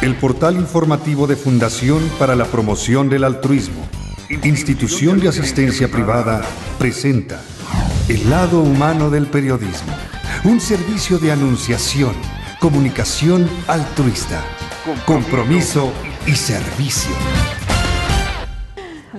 El portal informativo de Fundación para la Promoción del Altruismo, institución de asistencia privada, presenta El lado humano del periodismo, un servicio de anunciación, comunicación altruista, compromiso y servicio.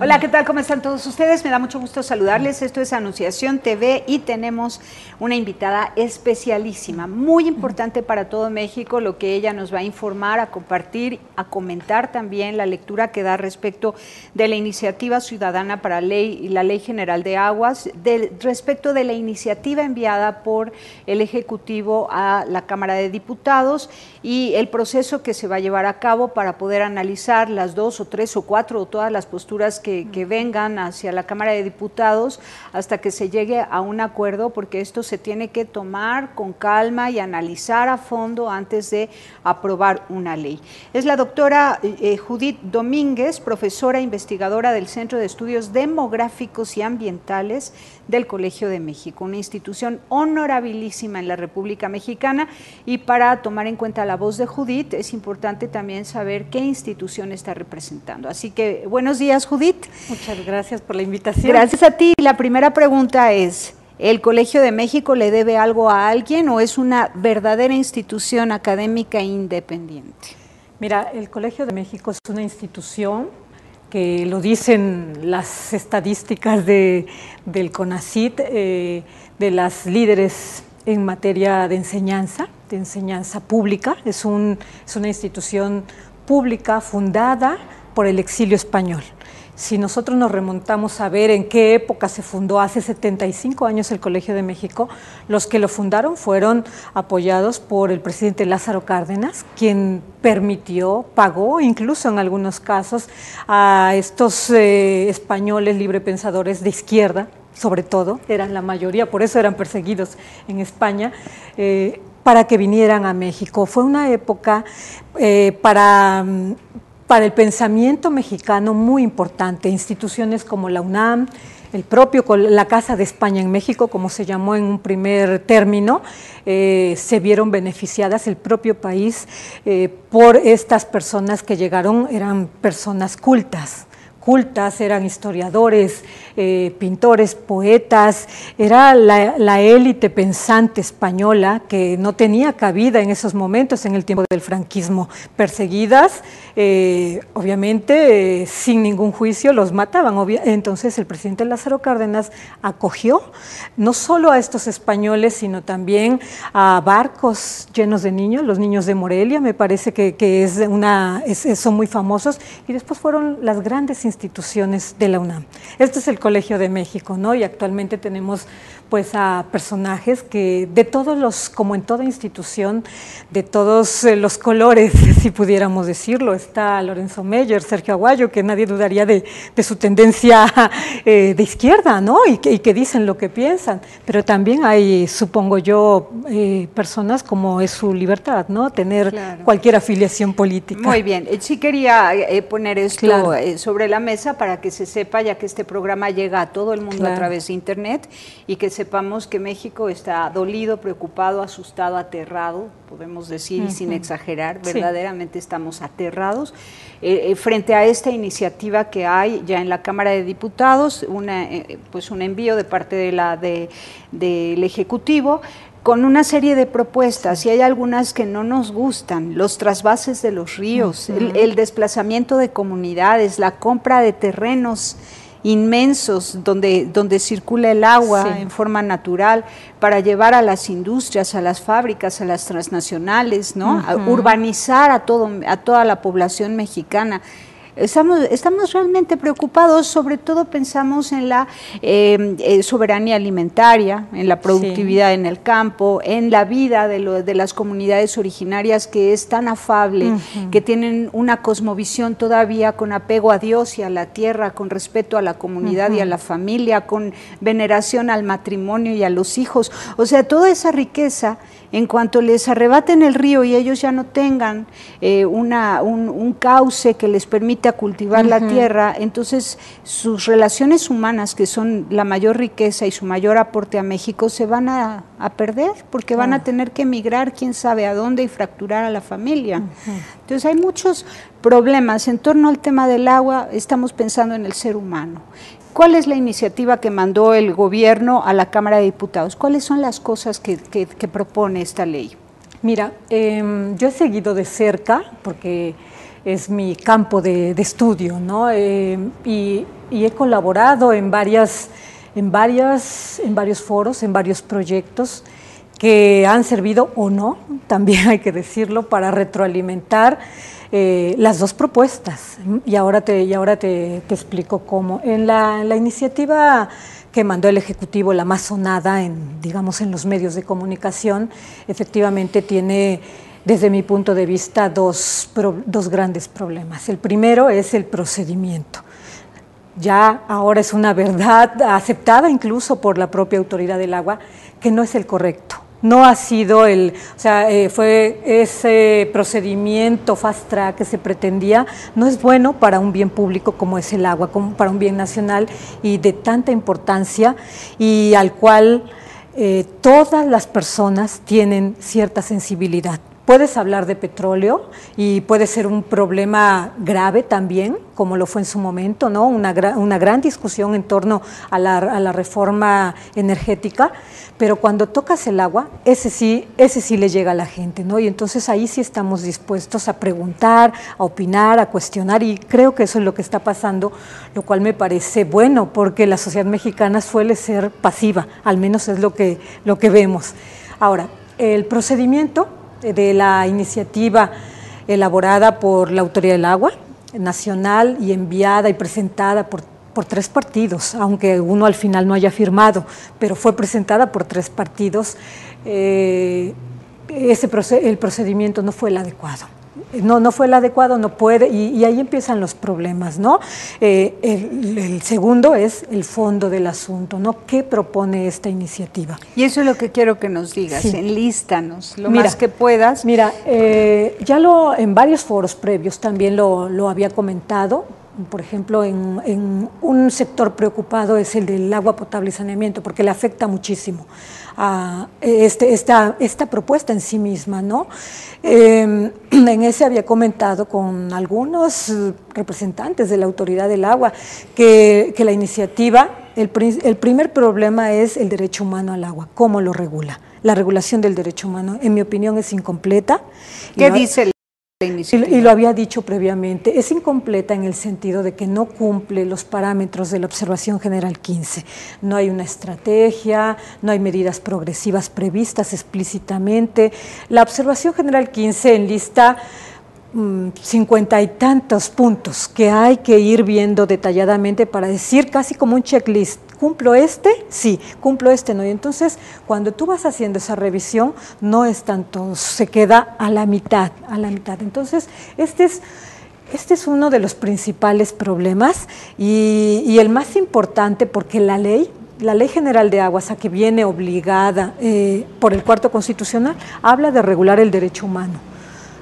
Hola, ¿qué tal? ¿Cómo están todos ustedes? Me da mucho gusto saludarles. Esto es Anunciación TV y tenemos una invitada especialísima, muy importante para todo México, lo que ella nos va a informar, a compartir, a comentar también la lectura que da respecto de la iniciativa ciudadana para la Ley General de Aguas, respecto de la iniciativa enviada por el Ejecutivo a la Cámara de Diputados y el proceso que se va a llevar a cabo para poder analizar las 2 o 3 o 4 o todas las posturas que vengan hacia la Cámara de Diputados hasta que se llegue a un acuerdo, porque esto se tiene que tomar con calma y analizar a fondo antes de aprobar una ley. Es la doctora Judith Domínguez, profesora investigadora del Centro de Estudios Demográficos y Ambientales del Colegio de México, una institución honorabilísima en la República Mexicana, y para tomar en cuenta la voz de Judith es importante también saber qué institución está representando. Así que buenos días, Judith. Muchas gracias por la invitación. Gracias a ti. La primera pregunta es, ¿el Colegio de México le debe algo a alguien o es una verdadera institución académica independiente? Mira, el Colegio de México es una institución que lo dicen las estadísticas del CONACYT, de las líderes en materia de enseñanza pública. Es una institución pública fundada por el exilio español. Si nosotros nos remontamos a ver en qué época se fundó, hace 75 años el Colegio de México, los que lo fundaron fueron apoyados por el presidente Lázaro Cárdenas, quien permitió, pagó incluso en algunos casos a estos españoles librepensadores de izquierda, sobre todo, eran la mayoría, por eso eran perseguidos en España, para que vinieran a México. Fue una época para el pensamiento mexicano muy importante. Instituciones como la UNAM, la Casa de España en México, como se llamó en un primer término, se vieron beneficiadas, el propio país, por estas personas que llegaron, eran personas cultas, eran historiadores, pintores, poetas, era la élite pensante española que no tenía cabida en esos momentos, en el tiempo del franquismo, perseguidas, obviamente sin ningún juicio, los mataban. Entonces el presidente Lázaro Cárdenas acogió no solo a estos españoles, sino también a barcos llenos de niños, los niños de Morelia, me parece que son muy famosos, y después fueron las grandes instituciones de la UNAM. Este es el Colegio de México, ¿no? Y actualmente tenemos pues a personajes que de todos los, como en toda institución, de todos los colores, si pudiéramos decirlo. Está Lorenzo Meyer, Sergio Aguayo, que nadie dudaría de su tendencia de izquierda, ¿no? Y que dicen lo que piensan, pero también hay, supongo yo, personas como es su libertad, ¿no? Tener cualquier afiliación política. Muy bien, sí quería poner esto sobre la mesa para que se sepa, ya que este programa llega a todo el mundo a través de internet, y que sepamos que México está dolido, preocupado, asustado, aterrado, podemos decir, y sin exagerar, verdaderamente estamos aterrados frente a esta iniciativa que hay ya en la Cámara de Diputados, pues un envío de parte del Ejecutivo, con una serie de propuestas, y hay algunas que no nos gustan: los trasvases de los ríos, el desplazamiento de comunidades, la compra de terrenos inmensos donde circula el agua en forma natural para llevar a las industrias, a las fábricas, a las transnacionales, ¿no? A urbanizar a toda la población mexicana. Estamos realmente preocupados, sobre todo pensamos en la soberanía alimentaria, en la productividad en el campo, en la vida de las comunidades originarias, que es tan afable, que tienen una cosmovisión todavía con apego a Dios y a la tierra, con respeto a la comunidad y a la familia, con veneración al matrimonio y a los hijos. O sea, toda esa riqueza, en cuanto les arrebaten el río y ellos ya no tengan un cauce que les permita cultivar la tierra, entonces sus relaciones humanas, que son la mayor riqueza y su mayor aporte a México, se van a perder, porque van a tener que emigrar quién sabe a dónde y fracturar a la familia. Entonces hay muchos problemas en torno al tema del agua, estamos pensando en el ser humano. ¿Cuál es la iniciativa que mandó el gobierno a la Cámara de Diputados? ¿Cuáles son las cosas que propone esta ley? Mira, yo he seguido de cerca, porque es mi campo de estudio, ¿no? Y he colaborado en varios foros, en varios proyectos que han servido o no, también hay que decirlo, para retroalimentar las dos propuestas. Y ahora te explico cómo. En la iniciativa que mandó el Ejecutivo, la más sonada digamos, en los medios de comunicación, efectivamente tiene, desde mi punto de vista, dos grandes problemas. El primero es el procedimiento. Ya ahora es una verdad aceptada incluso por la propia Autoridad del Agua, que no es el correcto. No ha sido fue ese procedimiento fast track que se pretendía, no es bueno para un bien público como es el agua, como para un bien nacional y de tanta importancia, y al cual todas las personas tienen cierta sensibilidad. Puedes hablar de petróleo y puede ser un problema grave también, como lo fue en su momento, ¿no? Una gran discusión en torno a la reforma energética, pero cuando tocas el agua, ese sí le llega a la gente, ¿no? Y entonces ahí sí estamos dispuestos a preguntar, a opinar, a cuestionar, y creo que eso es lo que está pasando, lo cual me parece bueno, porque la sociedad mexicana suele ser pasiva, al menos es lo que vemos. Ahora, el procedimiento de la iniciativa elaborada por la Autoridad del Agua Nacional y enviada y presentada por 3 partidos, aunque uno al final no haya firmado, pero fue presentada por 3 partidos, el procedimiento no fue el adecuado. No fue el adecuado, no puede, y ahí empiezan los problemas, ¿no? El segundo es el fondo del asunto, ¿no? ¿Qué propone esta iniciativa? Y eso es lo que quiero que nos digas, sí. Enlístanos lo más que puedas. Mira, ya en varios foros previos también lo había comentado. Por ejemplo, en un sector preocupado es el del agua potable y saneamiento, porque le afecta muchísimo a esta propuesta en sí misma, ¿no? En ese había comentado con algunos representantes de la Autoridad del Agua que la iniciativa, el primer problema es el derecho humano al agua, cómo lo regula. La regulación del derecho humano, en mi opinión, es incompleta. ¿Qué dice la iniciativa? Y lo había dicho previamente, es incompleta en el sentido de que no cumple los parámetros de la Observación General 15. No hay una estrategia, no hay medidas progresivas previstas explícitamente. La Observación General 15 enlista 50 y tantos puntos que hay que ir viendo detalladamente para decir casi como un checklist. ¿Cumplo este? Sí. ¿Cumplo este? No. Y entonces, cuando tú vas haciendo esa revisión, no es tanto, se queda a la mitad. Entonces, este es uno de los principales problemas y el más importante, porque la Ley General de Aguas, a que viene obligada por el Cuarto Constitucional, habla de regular el derecho humano,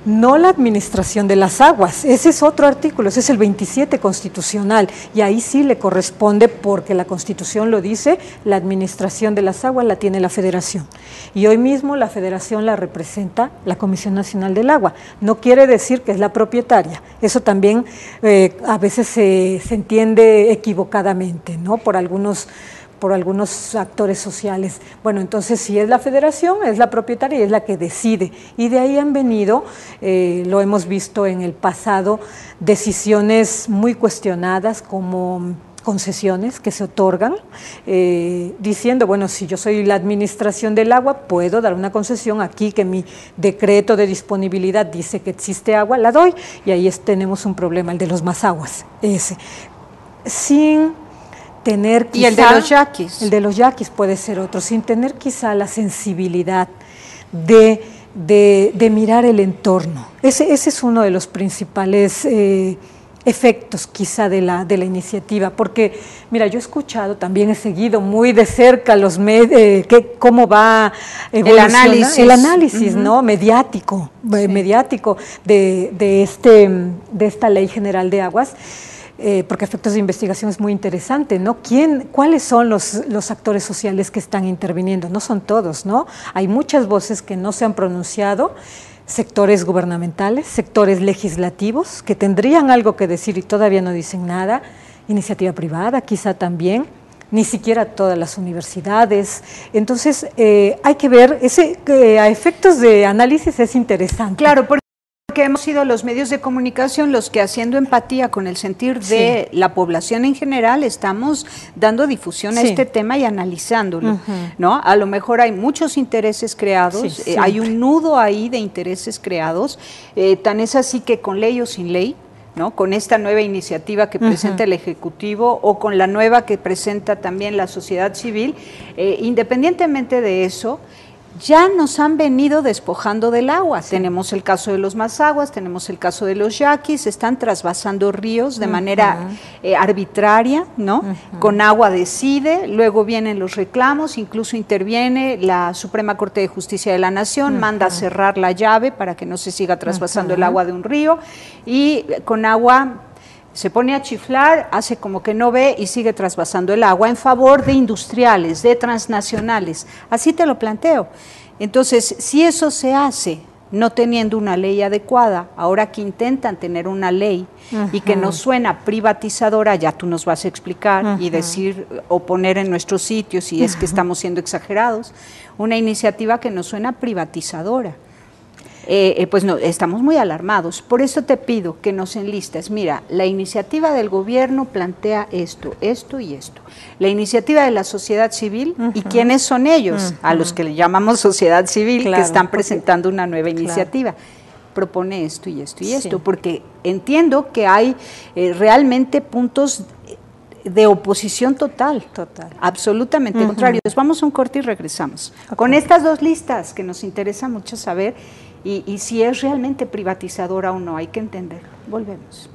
no la administración de las aguas. Ese es otro artículo, ese es el 27 constitucional, y ahí sí le corresponde, porque la Constitución lo dice, la administración de las aguas la tiene la Federación, y hoy mismo la Federación la representa la Comisión Nacional del Agua. No quiere decir que es la propietaria, eso también a veces se entiende equivocadamente, ¿no? Por algunos actores sociales. Bueno, entonces si es la Federación, es la propietaria y es la que decide. Y de ahí han venido, lo hemos visto en el pasado, decisiones muy cuestionadas como concesiones que se otorgan, diciendo, bueno, si yo soy la administración del agua, puedo dar una concesión aquí que mi decreto de disponibilidad dice que existe agua, la doy, y ahí tenemos un problema, el de los masaguas, ese. Sin tener quizá, y el de los yaquis. El de los yaquis puede ser otro, sin tener quizá la sensibilidad de mirar el entorno. Ese es uno de los principales efectos quizá de la iniciativa, porque mira, yo he escuchado, también he seguido muy de cerca cómo va el análisis, ¿no? mediático de esta Ley General de Aguas. Porque efectos de investigación es muy interesante, ¿no? ¿Cuáles son los actores sociales que están interviniendo? No son todos, ¿no? Hay muchas voces que no se han pronunciado, sectores gubernamentales, sectores legislativos que tendrían algo que decir y todavía no dicen nada, iniciativa privada quizá también, ni siquiera todas las universidades. Entonces hay que ver, a efectos de análisis es interesante. Claro, porque hemos sido los medios de comunicación los que, haciendo empatía con el sentir de la población en general, estamos dando difusión a este tema y analizándolo, ¿no? A lo mejor hay muchos intereses creados, hay un nudo ahí de intereses creados, tan es así que con ley o sin ley, ¿no? Con esta nueva iniciativa que presenta el Ejecutivo o con la nueva que presenta también la sociedad civil, independientemente de eso, ya nos han venido despojando del agua. Tenemos el caso de los Mazaguas, tenemos el caso de los yaquis, están trasvasando ríos de manera arbitraria, ¿no? Con agua decide, luego vienen los reclamos, incluso interviene la Suprema Corte de Justicia de la Nación, manda a cerrar la llave para que no se siga trasvasando el agua de un río, y con agua se pone a chiflar, hace como que no ve y sigue trasvasando el agua en favor de industriales, de transnacionales. Así te lo planteo. Entonces, si eso se hace no teniendo una ley adecuada, ahora que intentan tener una ley y que nos suena privatizadora, ya tú nos vas a explicar y decir o poner en nuestros sitios si es que estamos siendo exagerados, una iniciativa que nos suena privatizadora. Pues no, estamos muy alarmados. Por eso te pido que nos enlistes. Mira, la iniciativa del gobierno plantea esto, esto y esto. La iniciativa de la sociedad civil, ¿y quiénes son ellos? A los que le llamamos sociedad civil, que están presentando una nueva iniciativa. Propone esto y esto y esto, porque entiendo que hay realmente puntos de oposición total, absolutamente contrarios. Vamos a un corte y regresamos. Con estas dos listas que nos interesa mucho saber y si es realmente privatizadora o no, hay que entenderlo. Volvemos.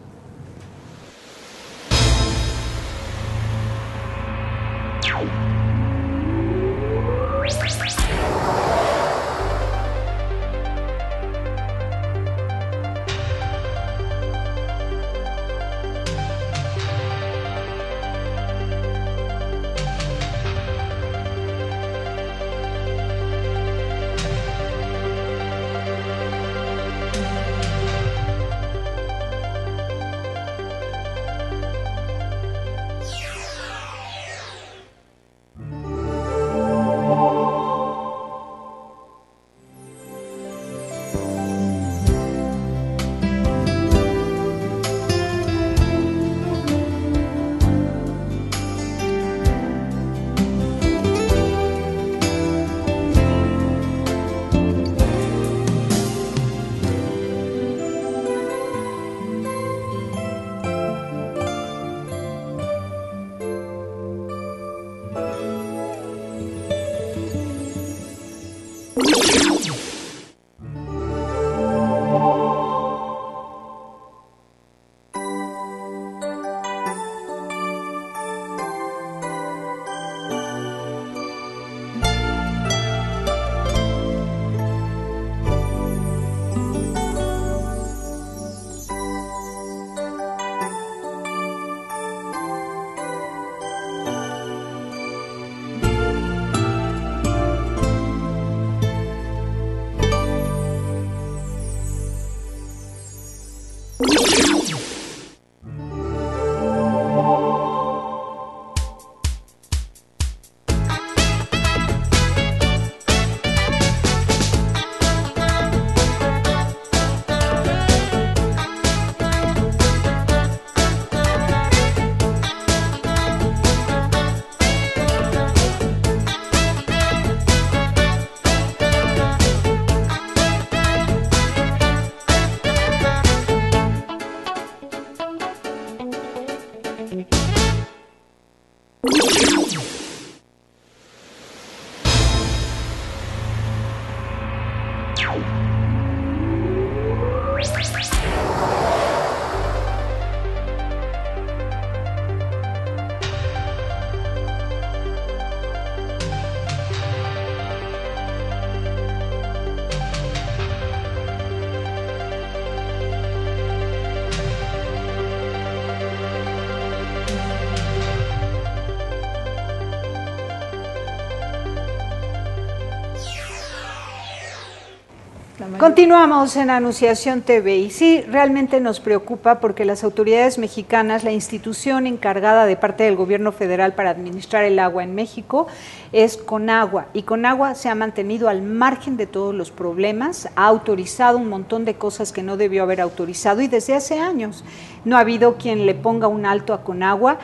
Continuamos en Anunciación TV y sí, realmente nos preocupa porque las autoridades mexicanas, la institución encargada de parte del gobierno federal para administrar el agua en México es Conagua, y Conagua se ha mantenido al margen de todos los problemas, ha autorizado un montón de cosas que no debió haber autorizado y desde hace años no ha habido quien le ponga un alto a Conagua.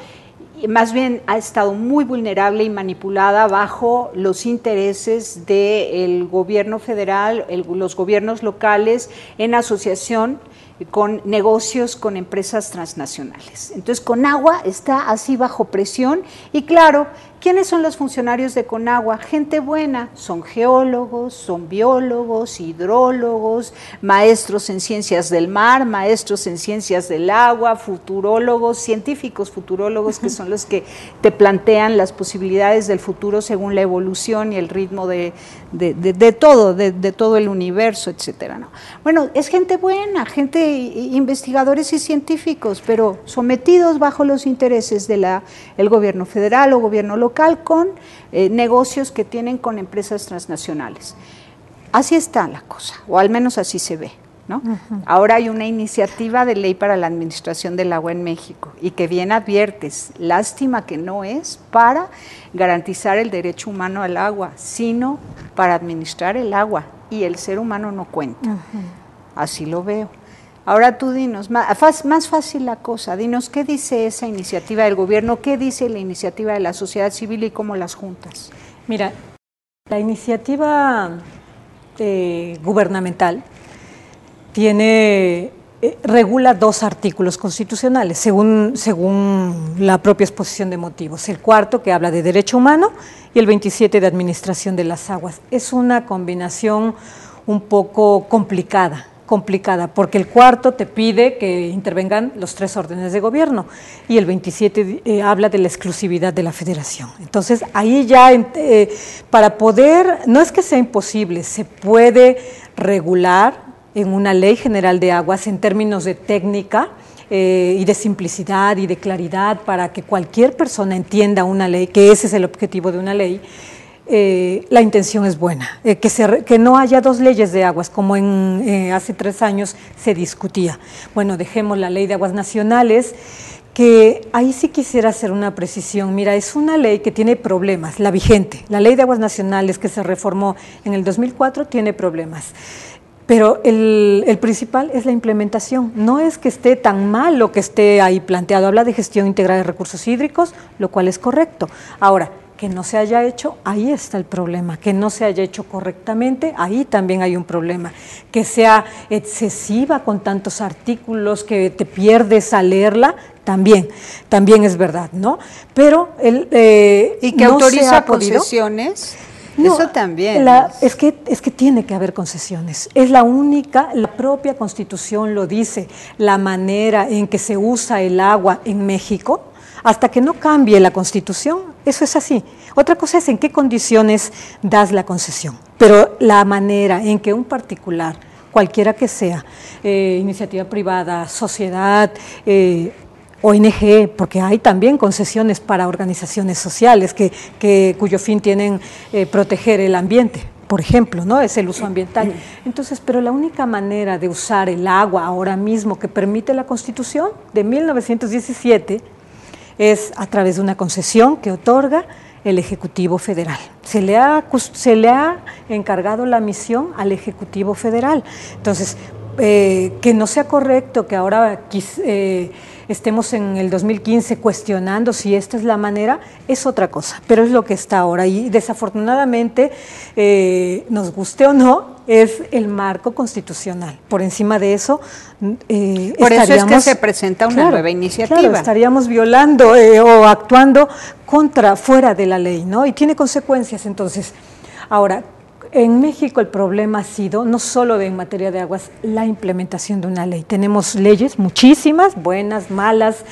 Más bien ha estado muy vulnerable y manipulada bajo los intereses del gobierno federal, los gobiernos locales, en asociación con negocios con empresas transnacionales. Entonces Conagua está así bajo presión y claro, ¿quiénes son los funcionarios de Conagua? Gente buena, son geólogos, son biólogos, hidrólogos, maestros en ciencias del mar, maestros en ciencias del agua, futurólogos, científicos futurólogos que son los que te plantean las posibilidades del futuro según la evolución y el ritmo de todo el universo, etcétera, ¿no? Bueno, es gente buena, investigadores y científicos, pero sometidos bajo los intereses de el gobierno federal o gobierno local con negocios que tienen con empresas transnacionales. Así está la cosa, o al menos así se ve, ¿no? Ahora hay una iniciativa de ley para la administración del agua en México y que bien adviertes, lástima que no es para garantizar el derecho humano al agua, sino para administrar el agua y el ser humano no cuenta. Así lo veo. Ahora tú dinos, más fácil la cosa, dinos qué dice esa iniciativa del gobierno, qué dice la iniciativa de la sociedad civil y cómo las juntas. Mira, la iniciativa gubernamental regula 2 artículos constitucionales, según la propia exposición de motivos. El 4, que habla de derecho humano, y el 27 de administración de las aguas. Es una combinación un poco complicada, porque el 4 te pide que intervengan los 3 órdenes de gobierno y el 27 habla de la exclusividad de la federación. Entonces, ahí ya, para poder, no es que sea imposible, se puede regular en una ley general de aguas en términos de técnica y de simplicidad y de claridad para que cualquier persona entienda una ley, que ese es el objetivo de una ley. La intención es buena, que no haya 2 leyes de aguas como hace 3 años se discutía. Bueno, dejemos la ley de aguas nacionales, que ahí sí quisiera hacer una precisión. Mira, es una ley que tiene problemas, la vigente, la ley de aguas nacionales que se reformó en el 2004 tiene problemas. Pero el principal es la implementación, no es que esté tan mal lo que esté ahí planteado, habla de gestión integral de recursos hídricos, lo cual es correcto. Ahora, que no se haya hecho, ahí está el problema, que no se haya hecho correctamente, ahí también hay un problema, que sea excesiva con tantos artículos que te pierdes al leerla, también es verdad, ¿no? Pero y que no autoriza concesiones. No, eso también. Es que tiene que haber concesiones. Es la propia Constitución lo dice, la manera en que se usa el agua en México, hasta que no cambie la Constitución, eso es así. Otra cosa es en qué condiciones das la concesión, pero la manera en que un particular, cualquiera que sea, iniciativa privada, sociedad, ONG, porque hay también concesiones para organizaciones sociales cuyo fin tienen proteger el ambiente, por ejemplo, ¿no? Es el uso ambiental. Entonces, pero la única manera de usar el agua ahora mismo que permite la Constitución de 1917 es a través de una concesión que otorga el Ejecutivo Federal. Se le ha encargado la misión al Ejecutivo Federal. Entonces, que no sea correcto que ahora estemos en el 2015 cuestionando si esta es la manera, es otra cosa, pero es lo que está ahora y desafortunadamente, nos guste o no, es el marco constitucional. Por encima de eso, por eso es que se presenta una nueva iniciativa. Claro, estaríamos violando o actuando fuera de la ley, ¿no? Y tiene consecuencias. Entonces, ahora, en México el problema ha sido, no solo en materia de aguas, la implementación de una ley. Tenemos leyes, muchísimas, buenas, malas,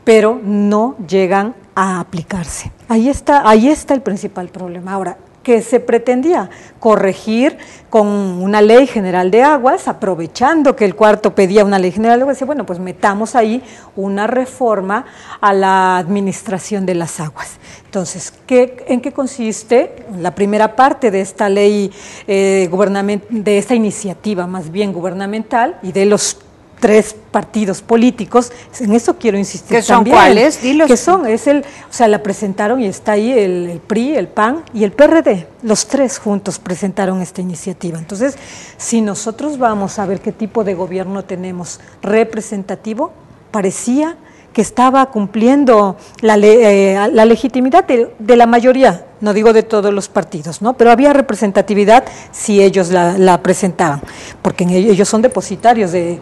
pero no llegan a aplicarse. Ahí está el principal problema. Ahora, que se pretendía corregir con una ley general de aguas, aprovechando que el cuarto pedía una ley general de aguas, decía, bueno, pues metamos ahí una reforma a la administración de las aguas. Entonces, ¿en qué consiste la primera parte de esta ley de esta iniciativa más bien gubernamental y de los 3 partidos políticos? En eso quiero insistir. ¿Qué son también. cuáles? Dilos. ¿Qué son? O sea, la presentaron y está ahí el PRI, el PAN y el PRD. Los 3 juntos presentaron esta iniciativa. Entonces, si nosotros vamos a ver qué tipo de gobierno tenemos representativo, parecía que estaba cumpliendo la legitimidad de la mayoría, no digo de todos los partidos, ¿no? Pero había representatividad si ellos la presentaban, porque ellos son depositarios de,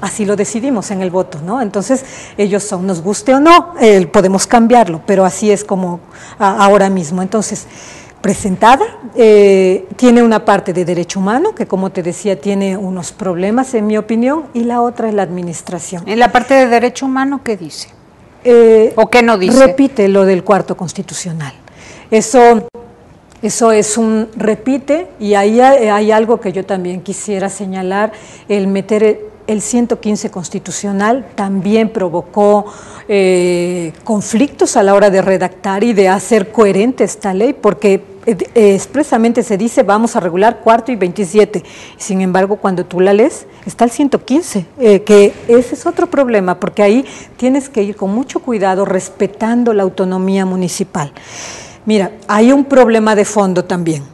así lo decidimos en el voto, ¿no? Entonces ellos son, nos guste o no, podemos cambiarlo, pero así es como ahora mismo. Entonces, presentada, tiene una parte de derecho humano, que como te decía, tiene unos problemas en mi opinión, y la otra es la administración. En la parte de derecho humano, ¿qué dice? ¿O qué no dice? Repite lo del cuarto constitucional. Eso es un repite, y ahí hay algo que yo también quisiera señalar, el meter el 115 constitucional también provocó conflictos a la hora de redactar y de hacer coherente esta ley, porque expresamente se dice vamos a regular cuarto y 27, sin embargo cuando tú la lees está el 115, que ese es otro problema, porque ahí tienes que ir con mucho cuidado respetando la autonomía municipal. Mira, hay un problema de fondo también.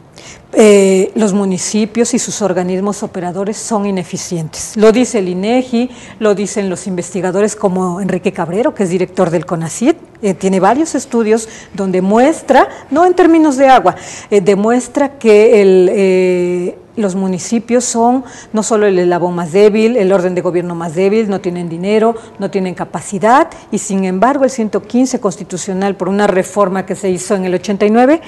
Los municipios y sus organismos operadores son ineficientes. Lo dice el INEGI, lo dicen los investigadores como Enrique Cabrero, que es director del CONACYT, tiene varios estudios donde muestra, no en términos de agua, demuestra que los municipios son no solo el eslabón más débil, el orden de gobierno más débil, no tienen dinero, no tienen capacidad, y sin embargo el 115 constitucional, por una reforma que se hizo en el 89,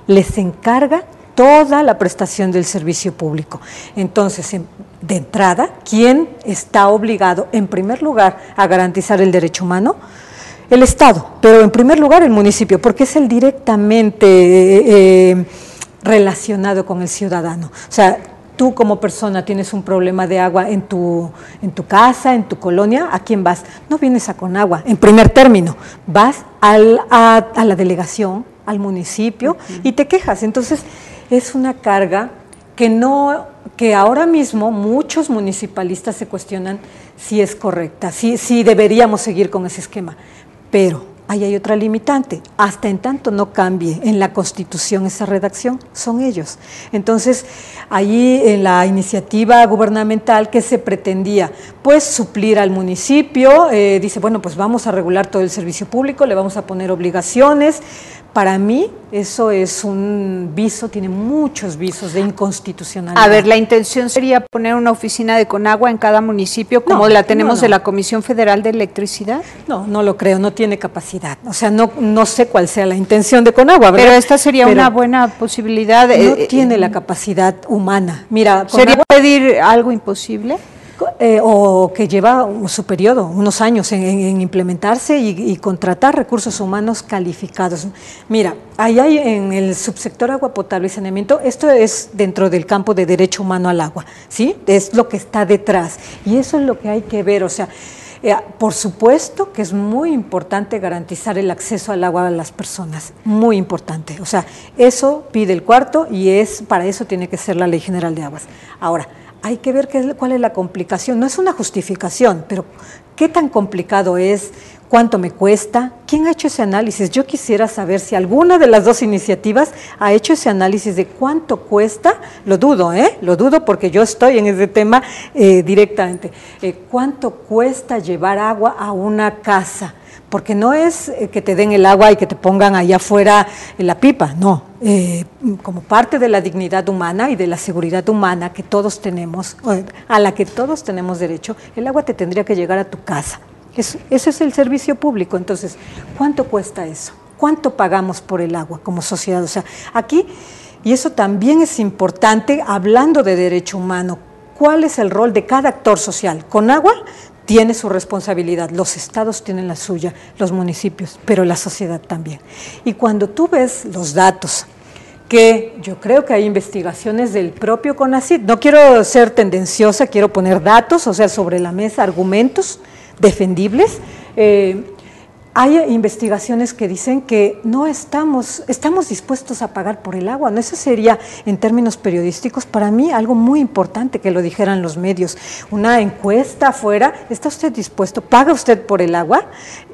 les encarga toda la prestación del servicio público. Entonces, de entrada, ¿quién está obligado, en primer lugar, a garantizar el derecho humano? El Estado, pero en primer lugar el municipio, porque es el directamente relacionado con el ciudadano. O sea, tú como persona tienes un problema de agua en tu casa, en tu colonia, ¿a quién vas? No vienes a Conagua, en primer término, vas a la delegación, al municipio, y te quejas. Entonces, es una carga que ahora mismo muchos municipalistas se cuestionan si es correcta, si deberíamos seguir con ese esquema, pero ahí hay otra limitante, hasta en tanto no cambie en la Constitución esa redacción, son ellos. Entonces, allí en la iniciativa gubernamental que se pretendía, pues suplir al municipio, dice, bueno, pues vamos a regular todo el servicio público, le vamos a poner obligaciones. Para mí eso es un viso, tiene muchos visos de inconstitucionalidad. A ver, la intención sería poner una oficina de Conagua en cada municipio, como la tenemos de la Comisión Federal de Electricidad. No, no lo creo, no tiene capacidad. O sea, no sé cuál sea la intención de Conagua, ¿verdad? Pero esta sería una buena posibilidad. No tiene la capacidad humana. Mira, ¿sería pedir algo imposible? O que lleva su periodo, unos años en implementarse y contratar recursos humanos calificados. Mira, ahí hay en el subsector agua potable y saneamiento, esto es dentro del campo de derecho humano al agua, ¿sí? Es lo que está detrás y eso es lo que hay que ver, o sea, por supuesto que es muy importante garantizar el acceso al agua a las personas, muy importante, o sea, eso pide el cuarto y para eso tiene que ser la Ley General de Aguas. Ahora, hay que ver cuál es la complicación, no es una justificación, pero ¿qué tan complicado es? ¿Cuánto me cuesta? ¿Quién ha hecho ese análisis? Yo quisiera saber si alguna de las dos iniciativas ha hecho ese análisis de cuánto cuesta, lo dudo porque yo estoy en ese tema directamente. ¿Cuánto cuesta llevar agua a una casa? Porque no es que te den el agua y que te pongan allá afuera la pipa, no. Como parte de la dignidad humana y de la seguridad humana que todos tenemos, a la que todos tenemos derecho, el agua te tendría que llegar a tu casa. Ese es el servicio público. Entonces, ¿cuánto cuesta eso? ¿Cuánto pagamos por el agua como sociedad? O sea, aquí, y eso también es importante, hablando de derecho humano, ¿cuál es el rol de cada actor social? Conagua tiene su responsabilidad, los estados tienen la suya, los municipios, pero la sociedad también. Y cuando tú ves los datos que yo creo que hay investigaciones del propio CONACYT. No quiero ser tendenciosa, quiero poner datos, o sea, sobre la mesa, argumentos defendibles. Hay investigaciones que dicen que no estamos dispuestos a pagar por el agua, ¿no? Eso sería, en términos periodísticos, para mí algo muy importante que lo dijeran los medios. Una encuesta afuera, ¿está usted dispuesto? ¿Paga usted por el agua?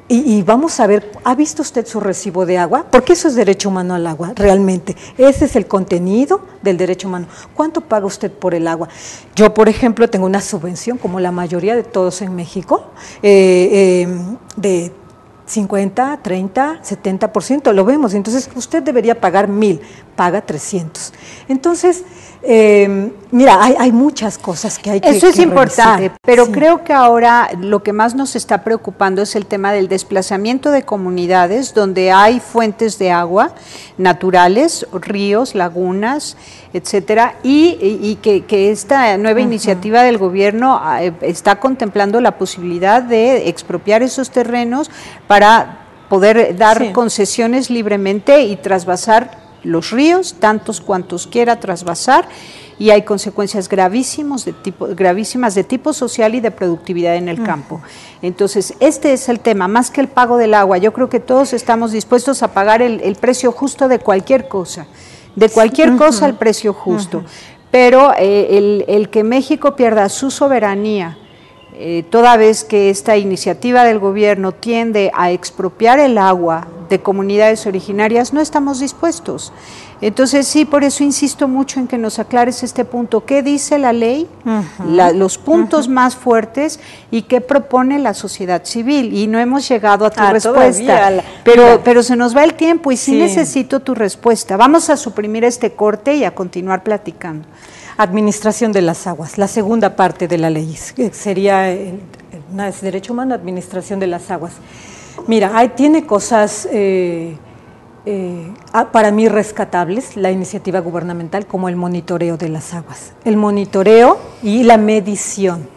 Y vamos a ver, ¿ha visto usted su recibo de agua? Porque eso es derecho humano al agua, realmente. Ese es el contenido del derecho humano. ¿Cuánto paga usted por el agua? Yo, por ejemplo, tengo una subvención, como la mayoría de todos en México, de 50, 30, 70%, lo vemos. Entonces, usted debería pagar 1,000, paga 300. Entonces, mira, hay muchas cosas que hay que Eso es importante, revisar. pero sí, creo que ahora lo que más nos está preocupando es el tema del desplazamiento de comunidades donde hay fuentes de agua naturales, ríos, lagunas, etcétera, y que esta nueva iniciativa del gobierno está contemplando la posibilidad de expropiar esos terrenos para poder dar concesiones libremente y trasvasar los ríos, tantos cuantos quiera trasvasar, y hay consecuencias gravísimas de tipo social y de productividad en el campo. Entonces, este es el tema, más que el pago del agua. Yo creo que todos estamos dispuestos a pagar el precio justo de cualquier cosa, el precio justo, pero el que México pierda su soberanía, toda vez que esta iniciativa del gobierno tiende a expropiar el agua de comunidades originarias, no estamos dispuestos. Entonces, sí, por eso insisto mucho en que nos aclares este punto. ¿Qué dice la ley? Los puntos más fuertes y qué propone la sociedad civil. Y no hemos llegado a tu respuesta, pero se nos va el tiempo y sí necesito tu respuesta. Vamos a suprimir este corte y a continuar platicando. Administración de las aguas, la segunda parte de la ley, sería es derecho humano, administración de las aguas. Mira, tiene cosas para mí rescatables, la iniciativa gubernamental, como el monitoreo de las aguas. El monitoreo y la medición.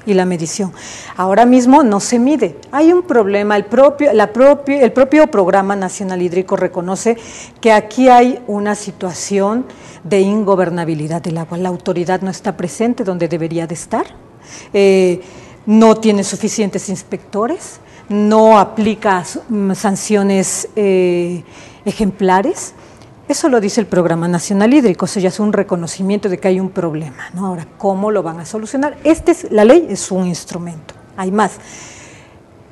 Ahora mismo no se mide. Hay un problema, el propio Programa Nacional Hídrico reconoce que aquí hay una situación de ingobernabilidad del agua. La autoridad no está presente donde debería de estar, no tiene suficientes inspectores, no aplica sanciones ejemplares. Eso lo dice el Programa Nacional Hídrico, eso ya es un reconocimiento de que hay un problema, ¿no? Ahora, ¿cómo lo van a solucionar? La ley es un instrumento, hay más.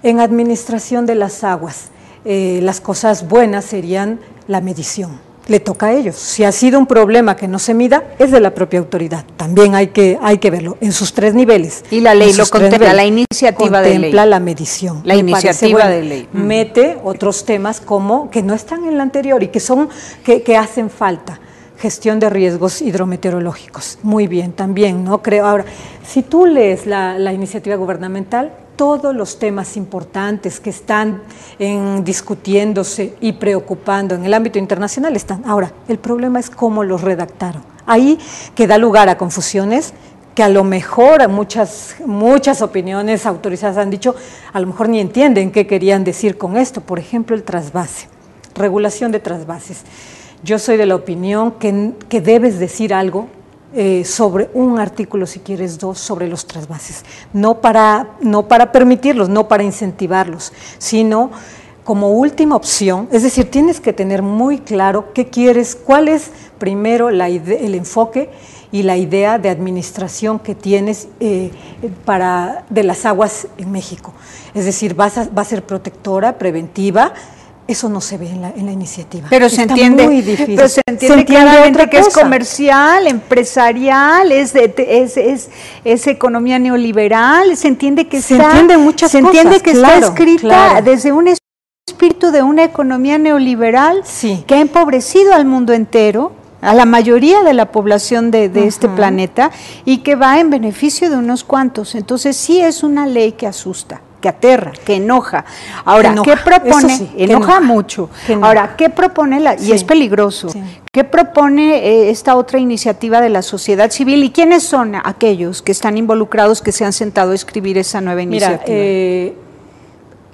En administración de las aguas, las cosas buenas serían la medición. Le toca a ellos. Si ha sido un problema que no se mida, es de la propia autoridad. También hay que verlo en sus 3 niveles. Y la ley lo contempla, la iniciativa de ley. Contempla la medición. La iniciativa de ley. Mete otros temas como que no están en la anterior y que hacen falta. Gestión de riesgos hidrometeorológicos. Muy bien, también, ¿no? Creo. Ahora, si tú lees la iniciativa gubernamental, todos los temas importantes que están discutiéndose y preocupando en el ámbito internacional están. Ahora, el problema es cómo los redactaron. Ahí que da lugar a confusiones que a lo mejor muchas opiniones autorizadas han dicho, a lo mejor ni entienden qué querían decir con esto. Por ejemplo, el trasvase, regulación de trasvases. Yo soy de la opinión que debes decir algo sobre un artículo, si quieres 2, sobre los trasvases, no para permitirlos, no para incentivarlos, sino como última opción. Es decir, tienes que tener muy claro qué quieres, cuál es primero el enfoque y la idea de administración que tienes de las aguas en México. Es decir, va a ser protectora, preventiva. Eso no se ve en la iniciativa. Pero se entiende, muy difícil. Pero se entiende claramente que es comercial, empresarial, es economía neoliberal, se entiende que muchas cosas, está escrita desde un espíritu de una economía neoliberal que ha empobrecido al mundo entero, a la mayoría de la población de este planeta, y que va en beneficio de unos cuantos. Entonces sí es una ley que asusta, que aterra, que enoja. Ahora, ¿qué propone? Enoja mucho. Ahora, ¿qué propone? Y es peligroso. ¿Qué propone esta otra iniciativa de la sociedad civil? ¿Y quiénes son aquellos que están involucrados, que se han sentado a escribir esa nueva iniciativa? Mira,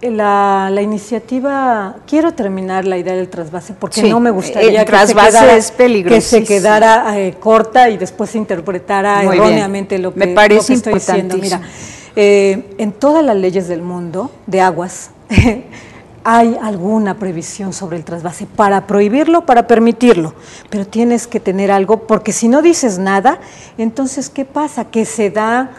La iniciativa, quiero terminar la idea del trasvase porque sí, no me gustaría que se quedara corta y después se interpretara muy erróneamente bien. lo que, me parece lo que estoy diciendo. Mira, en todas las leyes del mundo de aguas hay alguna previsión sobre el trasvase para prohibirlo, para permitirlo, pero tienes que tener algo, porque si no dices nada, entonces ¿qué pasa? Que se da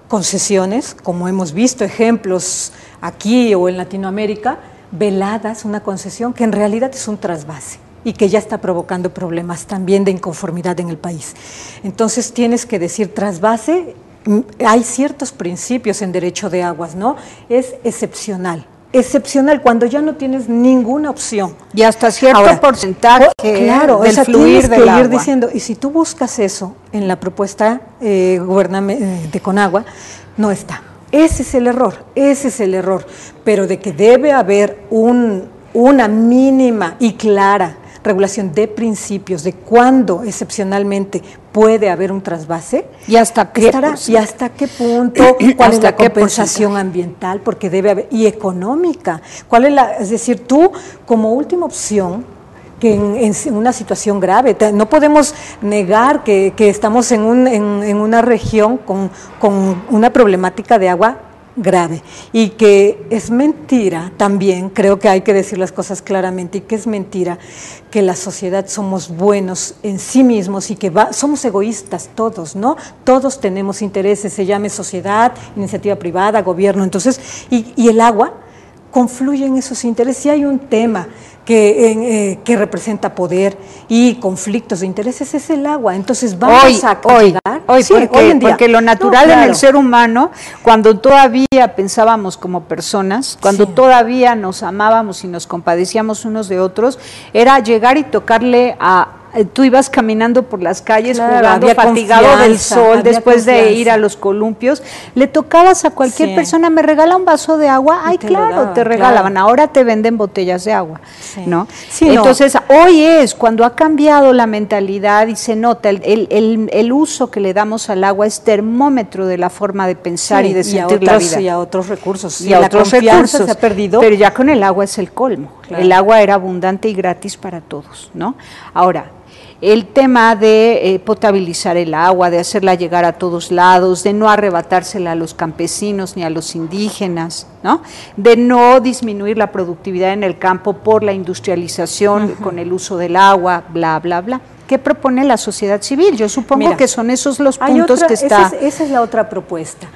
concesiones, como hemos visto ejemplos aquí o en Latinoamérica, veladas, una concesión que en realidad es un trasvase y que ya está provocando problemas también de inconformidad en el país. Entonces tienes que decir trasvase, hay ciertos principios en derecho de aguas, ¿no? Es excepcional. Excepcional cuando ya no tienes ninguna opción. Y hasta cierto porcentaje claro, del fluir del agua. Ir diciendo, y si tú buscas eso en la propuesta de Conagua, no está. Ese es el error, pero de que debe haber una mínima y clara regulación de principios de cuándo excepcionalmente puede haber un trasvase y hasta qué punto, cuál es la compensación ambiental, porque debe haber, y económica, es decir, tú como última opción, que en una situación grave, no podemos negar que estamos en una región con una problemática de agua grave y que es mentira también, creo que hay que decir las cosas claramente, y que es mentira que la sociedad somos buenos en sí mismos y que somos egoístas todos, ¿no? Todos tenemos intereses, se llame sociedad, iniciativa privada, gobierno, entonces, y el agua confluye en esos intereses. Si hay un tema que representa poder y conflictos de intereses, es el agua. Entonces vamos a cuidar. Hoy en día. Porque lo natural en el ser humano, cuando todavía pensábamos como personas, cuando todavía nos amábamos y nos compadecíamos unos de otros, era llegar y tocarle tú ibas caminando por las calles, jugando, fatigado del sol, después de ir a los columpios, le tocabas a cualquier persona, me regala un vaso de agua, ay, claro, te regalaban, ahora te venden botellas de agua, ¿no? Entonces, hoy es cuando ha cambiado la mentalidad y se nota el uso que le damos al agua es termómetro de la forma de pensar y de sentir la vida. Y a otros recursos. Y a otros recursos, se ha perdido. Pero ya con el agua es el colmo. Claro. El agua era abundante y gratis para todos, ¿no? Ahora, el tema de potabilizar el agua, de hacerla llegar a todos lados, de no arrebatársela a los campesinos ni a los indígenas, ¿no? De no disminuir la productividad en el campo por la industrialización con el uso del agua, bla, bla, bla. ¿Qué propone la sociedad civil? Yo supongo que son esos los puntos que está... Esa es la otra propuesta.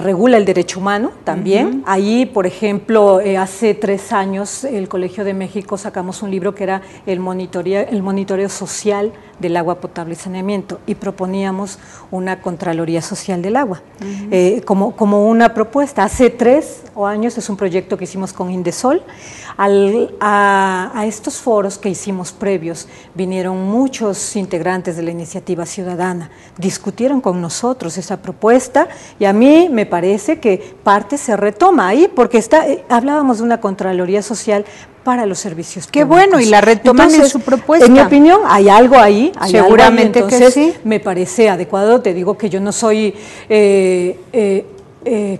Regula el derecho humano también. Ahí, por ejemplo, hace 3 años el Colegio de México sacamos un libro que era el monitoreo social del agua potable y saneamiento, y proponíamos una Contraloría Social del Agua como una propuesta. Hace 3 años es un proyecto que hicimos con Indesol. A estos foros que hicimos previos vinieron muchos integrantes de la iniciativa ciudadana, discutieron con nosotros esa propuesta y a mí me parece que parte se retoma ahí porque hablábamos de una Contraloría Social para los servicios Qué públicos. Bueno, y la retoman en su propuesta. En mi opinión, hay algo ahí. Seguramente algo ahí, entonces, que sí. Me parece adecuado, te digo que yo no soy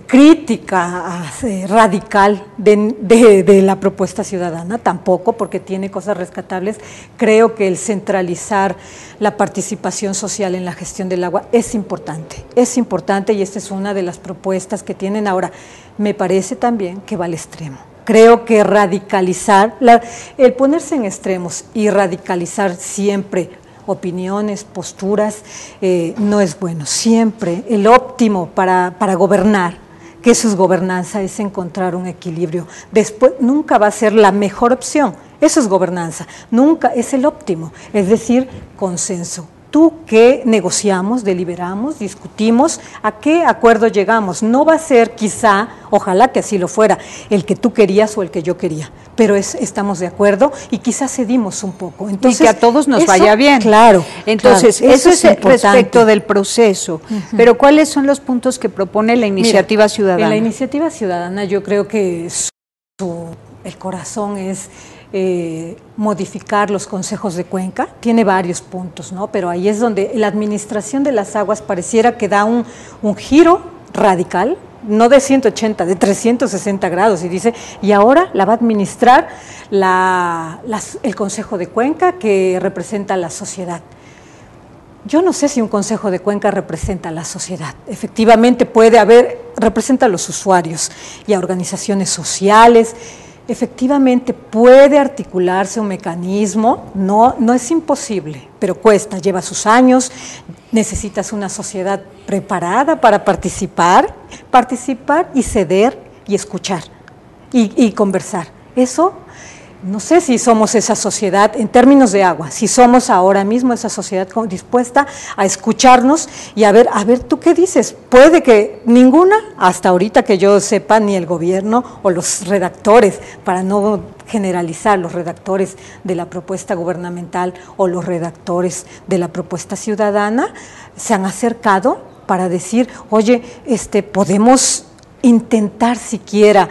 crítica radical de la propuesta ciudadana, tampoco, porque tiene cosas rescatables. Creo que el centralizar la participación social en la gestión del agua es importante y esta es una de las propuestas que tienen ahora. Me parece también que va al extremo. Creo que radicalizar, el ponerse en extremos y radicalizar siempre opiniones, posturas, no es bueno. Siempre el óptimo para gobernar, que eso es gobernanza, es encontrar un equilibrio. Después nunca va a ser la mejor opción, eso es gobernanza, nunca es el óptimo, es decir, consenso. Tú que negociamos, deliberamos, discutimos, ¿a qué acuerdo llegamos? No va a ser quizá, ojalá que así lo fuera, el que tú querías o el que yo quería, pero estamos de acuerdo y quizás cedimos un poco. Entonces, y que a todos nos vaya bien. Claro. Entonces, claro, eso es respecto del proceso, pero ¿cuáles son los puntos que propone la iniciativa ciudadana? En la iniciativa ciudadana yo creo que el corazón es... modificar los consejos de cuenca, tiene varios puntos, ¿no? Pero ahí es donde la administración de las aguas pareciera que da un giro radical no de 180, de 360 grados, y dice, y ahora la va a administrar el Consejo de Cuenca, que representa a la sociedad. Yo no sé si un Consejo de Cuenca representa a la sociedad. Efectivamente representa a los usuarios y a organizaciones sociales. Efectivamente puede articularse un mecanismo, no es imposible, pero cuesta, lleva sus años, necesitas una sociedad preparada para participar y ceder y escuchar y conversar. Eso, no sé si somos esa sociedad en términos de agua, si somos ahora mismo esa sociedad dispuesta a escucharnos y a ver, ¿tú qué dices? Puede que ninguna, hasta ahorita que yo sepa, ni el gobierno o los redactores, para no generalizar, los redactores de la propuesta gubernamental o los redactores de la propuesta ciudadana, se han acercado para decir, oye, podemos intentar siquiera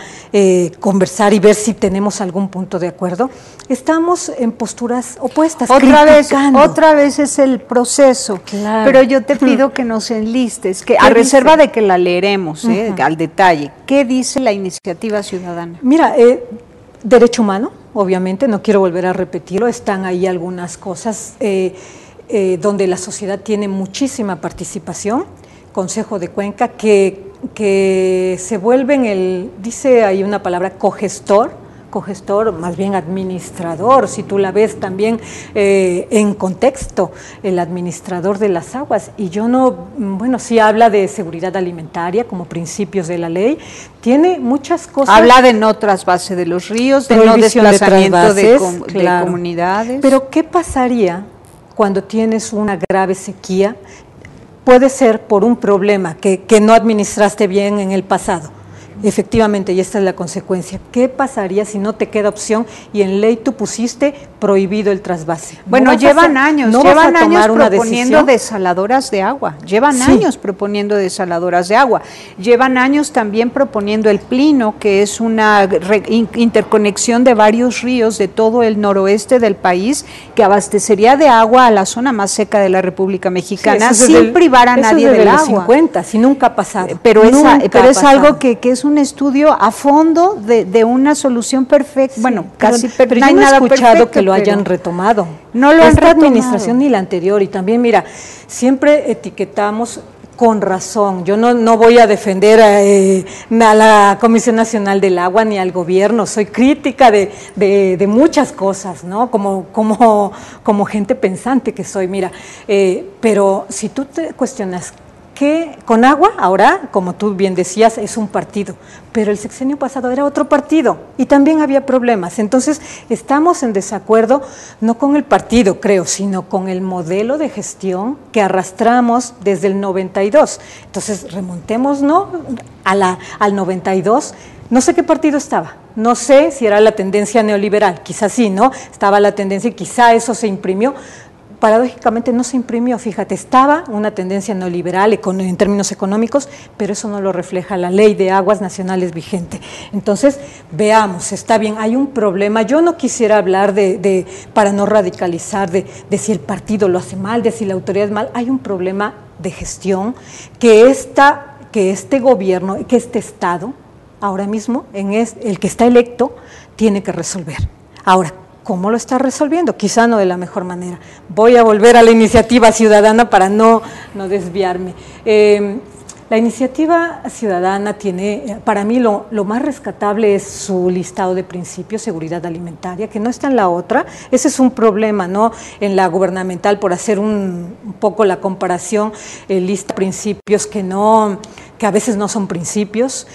conversar y ver si tenemos algún punto de acuerdo. Estamos en posturas opuestas, otra vez es el proceso, claro. Pero yo te pido que nos enlistes, que a reserva de que la leeremos al detalle, ¿qué dice la iniciativa ciudadana? Mira, derecho humano, obviamente, no quiero volver a repetirlo, están ahí algunas cosas donde la sociedad tiene muchísima participación. Consejo de Cuenca que se vuelven dice ahí una palabra, cogestor, más bien administrador, si tú la ves también en contexto, el administrador de las aguas. Y sí habla de seguridad alimentaria como principios de la ley, tiene muchas cosas. Habla de no trasvase de los ríos, de no desplazamiento de comunidades. Pero ¿qué pasaría cuando tienes una grave sequía? Puede ser por un problema que no administraste bien en el pasado. Efectivamente, y esta es la consecuencia. ¿Qué pasaría si no te queda opción y en ley tú pusiste prohibido el trasvase? Bueno, llevan años proponiendo desaladoras de agua, llevan años proponiendo desaladoras de agua, llevan años también proponiendo el Plino, que es una interconexión de varios ríos de todo el noroeste del país, que abastecería de agua a la zona más seca de la República Mexicana, sin privar a nadie del agua. 50, si nunca ha pasado. Pero es algo que es un estudio a fondo de una solución perfecta, casi perfecta. Pero yo no he escuchado que lo hayan retomado. No lo han retomado. Administración ni la anterior. Y también, mira, siempre etiquetamos con razón. Yo no voy a defender a la Comisión Nacional del Agua ni al gobierno. Soy crítica de muchas cosas, ¿no? Como gente pensante que soy, mira. Pero si tú te cuestionas que con agua, ahora, como tú bien decías, es un partido, pero el sexenio pasado era otro partido y también había problemas. Entonces, estamos en desacuerdo, no con el partido, creo, sino con el modelo de gestión que arrastramos desde el 92. Entonces, remontémonos al 92. No sé qué partido estaba, no sé si era la tendencia neoliberal, quizás sí, ¿no? Estaba la tendencia y quizá eso se imprimió. Paradójicamente no se imprimió, fíjate, estaba una tendencia neoliberal en términos económicos, pero eso no lo refleja la Ley de Aguas Nacionales vigente. Entonces, veamos, está bien, hay un problema. Yo no quisiera hablar para no radicalizar, de si el partido lo hace mal, de si la autoridad es mal. Hay un problema de gestión que este gobierno, que este Estado, ahora mismo, el que está electo, tiene que resolver. Ahora, ¿cómo lo está resolviendo? Quizá no de la mejor manera. Voy a volver a la iniciativa ciudadana para no desviarme. La iniciativa ciudadana tiene, para mí lo más rescatable es su listado de principios, seguridad alimentaria, que no está en la otra. Ese es un problema, ¿no? En la gubernamental, por hacer un poco la comparación, lista principios que a veces no son principios,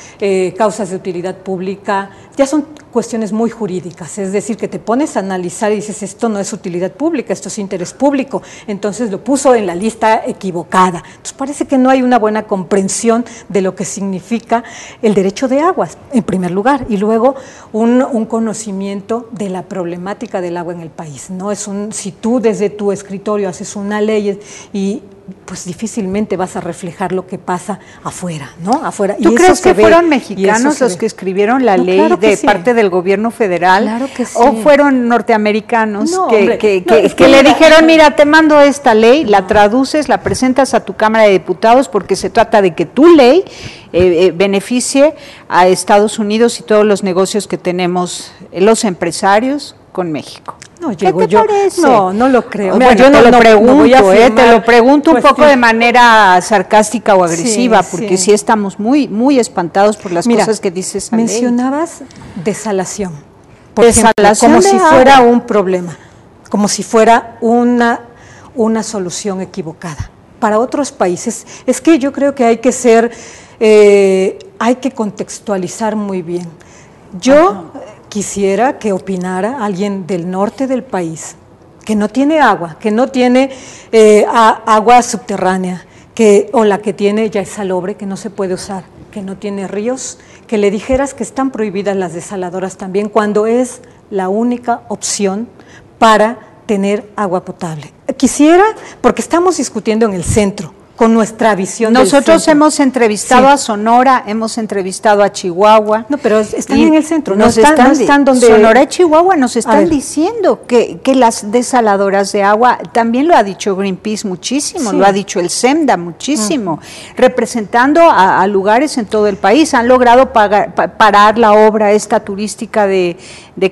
causas de utilidad pública, ya son cuestiones muy jurídicas, es decir, que te pones a analizar y dices, esto no es utilidad pública, esto es interés público, entonces lo puso en la lista equivocada. Entonces parece que no hay una buena comprensión de lo que significa el derecho de aguas, en primer lugar, y luego un conocimiento de la problemática del agua en el país. No es si tú desde tu escritorio haces una ley y pues difícilmente vas a reflejar lo que pasa afuera, ¿no? Afuera. ¿Tú crees que fueron mexicanos los que escribieron la ley de parte del gobierno federal? Claro que sí. ¿O fueron norteamericanos que le dijeron, mira, te mando esta ley, la traduces, la presentas a tu Cámara de Diputados porque se trata de que tu ley beneficie a Estados Unidos y todos los negocios que tenemos los empresarios con México? No, ¿Qué te parece? No lo creo. Mira, yo te lo pregunto un poco de manera sarcástica o agresiva, porque sí estamos muy, muy espantados por las cosas que dices. Mencionabas desalación, por ejemplo, como si fuera un problema, como si fuera una solución equivocada. Para otros países, es que yo creo que hay que contextualizar muy bien. Yo quisiera que opinara alguien del norte del país, que no tiene agua, que no tiene agua subterránea, o la que tiene ya es salobre, que no se puede usar, que no tiene ríos, que le dijeras que están prohibidas las desaladoras también, cuando es la única opción para tener agua potable. Quisiera, porque estamos discutiendo en el centro, con nuestra visión. Nosotros hemos entrevistado a Sonora, hemos entrevistado a Chihuahua. No, pero están en el centro, no están donde Sonora y Chihuahua nos están diciendo que las desaladoras de agua, también lo ha dicho Greenpeace muchísimo, lo ha dicho el SEMDA muchísimo, representando a lugares en todo el país. Han logrado parar la obra esta turística de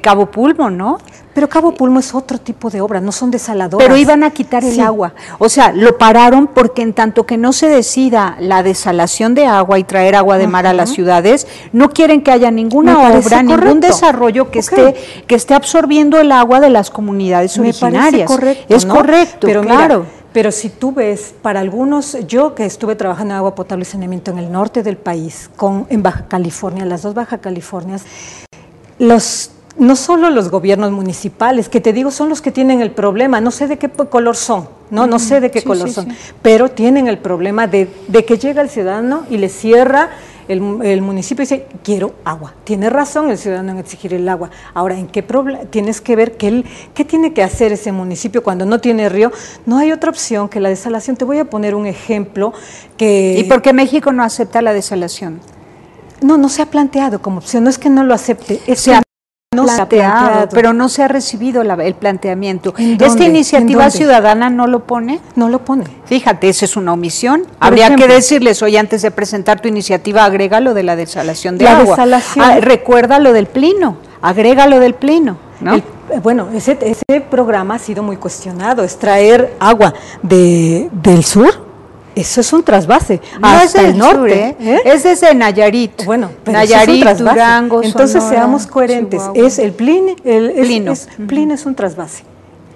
Cabo Pulmo, ¿no? Pero Cabo Pulmo es otro tipo de obra, no son desaladoras. Pero iban a quitar el agua. O sea, lo pararon porque en tanto que no se decida la desalación de agua y traer agua de mar a las ciudades, no quieren que haya ninguna obra, ningún desarrollo que esté absorbiendo el agua de las comunidades originarias. Es correcto, pero claro. Pero si tú ves, para algunos, yo que estuve trabajando en agua potable y saneamiento en el norte del país, en Baja California, las dos Baja Californias, no solo los gobiernos municipales, que te digo son los que tienen el problema, no sé de qué color son, no sé de qué color son, pero tienen el problema de que llega el ciudadano y le cierra el municipio y dice, quiero agua. Tiene razón el ciudadano en exigir el agua. Ahora, ¿en qué problema? Tienes que ver qué tiene que hacer ese municipio cuando no tiene río. No hay otra opción que la desalación. Te voy a poner un ejemplo que... ¿Y por qué México no acepta la desalación? No se ha planteado como opción, no es que no lo acepte, no se ha planteado, pero no se ha recibido el planteamiento. ¿Esta iniciativa ciudadana no lo pone? No lo pone. Fíjate, esa es una omisión. Habría que decirles, oye, antes de presentar tu iniciativa, agrega lo de la desalación de agua. Recuerda lo del plino, agrega lo del plino, ¿no? Bueno, ese programa ha sido muy cuestionado, es traer agua del sur. Eso es un trasvase. No hasta es el norte, es desde Nayarit. Bueno, pero Nayarit, es un Durango, entonces Sonora, seamos coherentes. Chihuahua. Es el plino. Plino es un trasvase,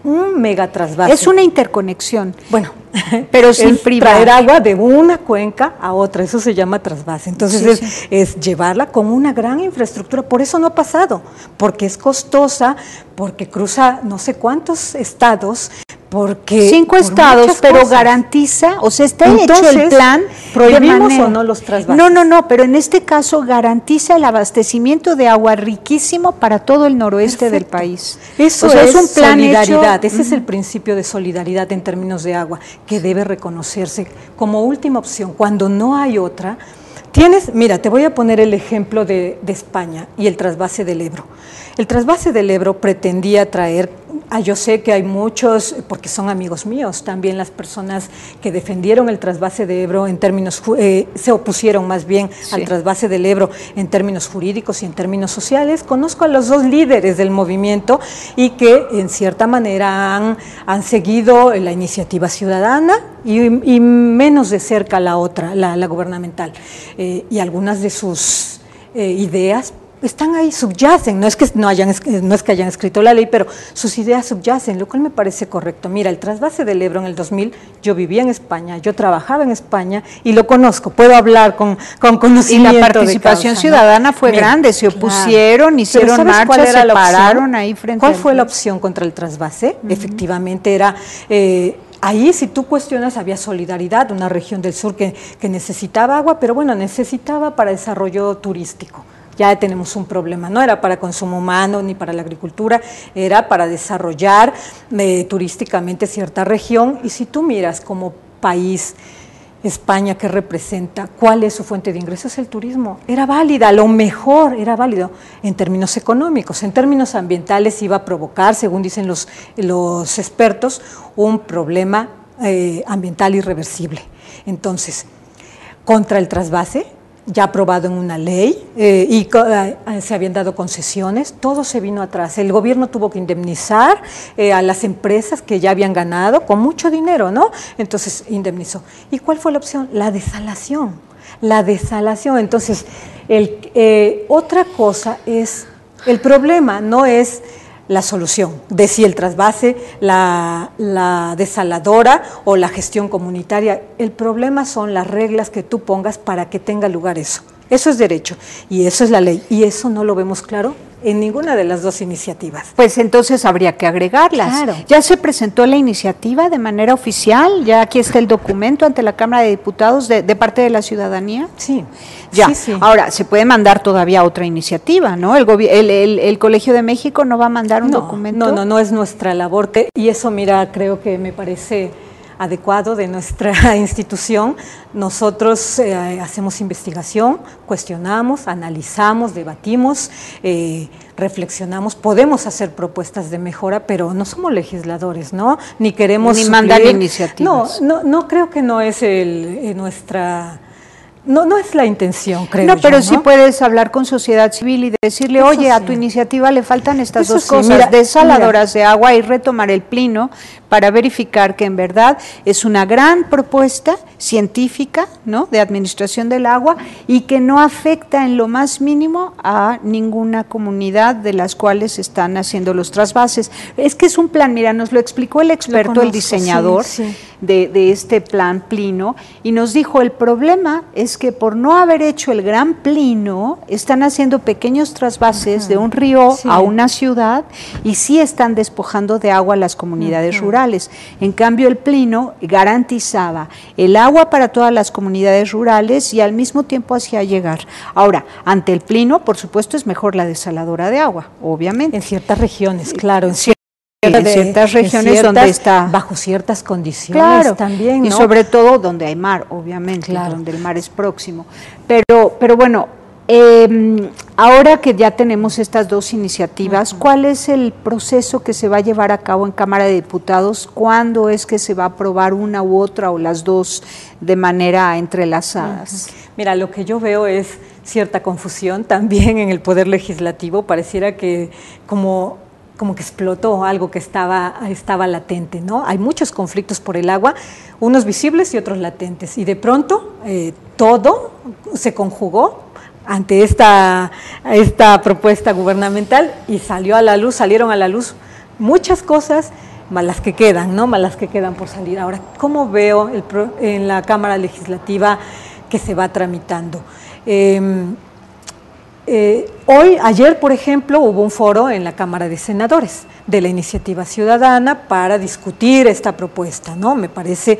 un mega trasvase. Es una interconexión. Bueno, pero sin privar. Traer agua de una cuenca a otra, eso se llama trasvase. Entonces es llevarla con una gran infraestructura. Por eso no ha pasado, porque es costosa, porque cruza no sé cuántos estados. 5 estados, pero garantiza, o sea, está hecho el plan. ¿Prohibimos o no los trasvases? No, pero en este caso garantiza el abastecimiento de agua riquísimo para todo el noroeste del país. Eso es un plan solidaridad, ese es el principio de solidaridad en términos de agua, que debe reconocerse como última opción, cuando no hay otra. Mira, te voy a poner el ejemplo de España y el trasvase del Ebro. El trasvase del Ebro pretendía traer, yo sé que hay muchos, porque son amigos míos, también las personas que defendieron el trasvase de Ebro en términos, se opusieron más bien al trasvase del Ebro en términos jurídicos y en términos sociales. Conozco a los dos líderes del movimiento y que en cierta manera han seguido la iniciativa ciudadana y menos de cerca la otra, la gubernamental. Y algunas de sus ideas están ahí, subyacen, no es que hayan escrito la ley, pero sus ideas subyacen, lo cual me parece correcto. Mira, el trasvase del Ebro en el 2000, yo vivía en España, yo trabajaba en España y lo conozco, puedo hablar con conocimiento. Y la participación ciudadana fue grande, se opusieron, hicieron marchas, se pararon ahí frente. ¿Cuál fue la opción contra el trasvase? Efectivamente era... Ahí, si tú cuestionas, había solidaridad, una región del sur que necesitaba agua, pero bueno, necesitaba para desarrollo turístico. Ya tenemos un problema, no era para consumo humano ni para la agricultura, era para desarrollar turísticamente cierta región. Y si tú miras como país, España, que representa, ¿cuál es su fuente de ingresos? El turismo. Era válida, a lo mejor era válido en términos económicos, en términos ambientales iba a provocar, según dicen los expertos, un problema ambiental irreversible. Entonces, contra el trasvase, ya aprobado en una ley, se habían dado concesiones, todo se vino atrás. El gobierno tuvo que indemnizar a las empresas que ya habían ganado con mucho dinero, ¿no? Entonces indemnizó. ¿Y cuál fue la opción? La desalación. La desalación. Entonces, otra cosa es, el problema no es la solución de si el trasvase, la desaladora o la gestión comunitaria. El problema son las reglas que tú pongas para que tenga lugar eso. Eso es derecho y eso es la ley y eso no lo vemos claro en ninguna de las dos iniciativas. Pues entonces habría que agregarlas. Claro. Ya se presentó la iniciativa de manera oficial, ya aquí está el documento ante la Cámara de Diputados de parte de la ciudadanía. Sí. Ya. Sí, sí. Ahora, se puede mandar todavía otra iniciativa, ¿no? El Colegio de México no va a mandar un documento. No es nuestra labor y eso, mira, creo que me parece adecuado de nuestra institución. Nosotros hacemos investigación, cuestionamos, analizamos, debatimos, reflexionamos, podemos hacer propuestas de mejora, pero no somos legisladores, ¿no? Ni queremos ni mandar iniciativas. No creo que no es nuestra... No es la intención, creo No, pero yo, ¿no? sí puedes hablar con sociedad civil y decirle, Eso oye, sí. a tu iniciativa le faltan estas Eso dos sí, cosas, mira, desaladoras de agua y retomar el plino para verificar que en verdad es una gran propuesta científica, ¿no?, de administración del agua y que no afecta en lo más mínimo a ninguna comunidad de las cuales están haciendo los trasvases. Es que es un plan, mira, nos lo explicó el experto, el diseñador sí. de este plan Plino, y nos dijo, el problema es que por no haber hecho el gran Plino, están haciendo pequeños trasvases de un río a una ciudad y sí están despojando de agua a las comunidades rurales. En cambio, el Plino garantizaba el agua para todas las comunidades rurales y al mismo tiempo hacía llegar. Ahora, ante el Plino, por supuesto, es mejor la desaladora de agua, obviamente. En ciertas regiones, claro, en ciertas regiones donde está bajo ciertas condiciones, claro, también, ¿no? Y sobre todo donde hay mar, obviamente, claro, donde el mar es próximo. Pero bueno, ahora que ya tenemos estas dos iniciativas, ¿cuál es el proceso que se va a llevar a cabo en Cámara de Diputados? ¿Cuándo es que se va a aprobar una u otra o las dos de manera entrelazadas? Mira, lo que yo veo es cierta confusión también en el Poder Legislativo. Pareciera que como que explotó algo que estaba latente, ¿no? Hay muchos conflictos por el agua, unos visibles y otros latentes, y de pronto todo se conjugó ante esta propuesta gubernamental y salieron a la luz muchas cosas, más las que quedan, ¿no? Más las que quedan por salir. Ahora, ¿cómo veo en la Cámara Legislativa que se va tramitando? Ayer, por ejemplo, hubo un foro en la Cámara de Senadores de la Iniciativa Ciudadana para discutir esta propuesta, ¿no? Me parece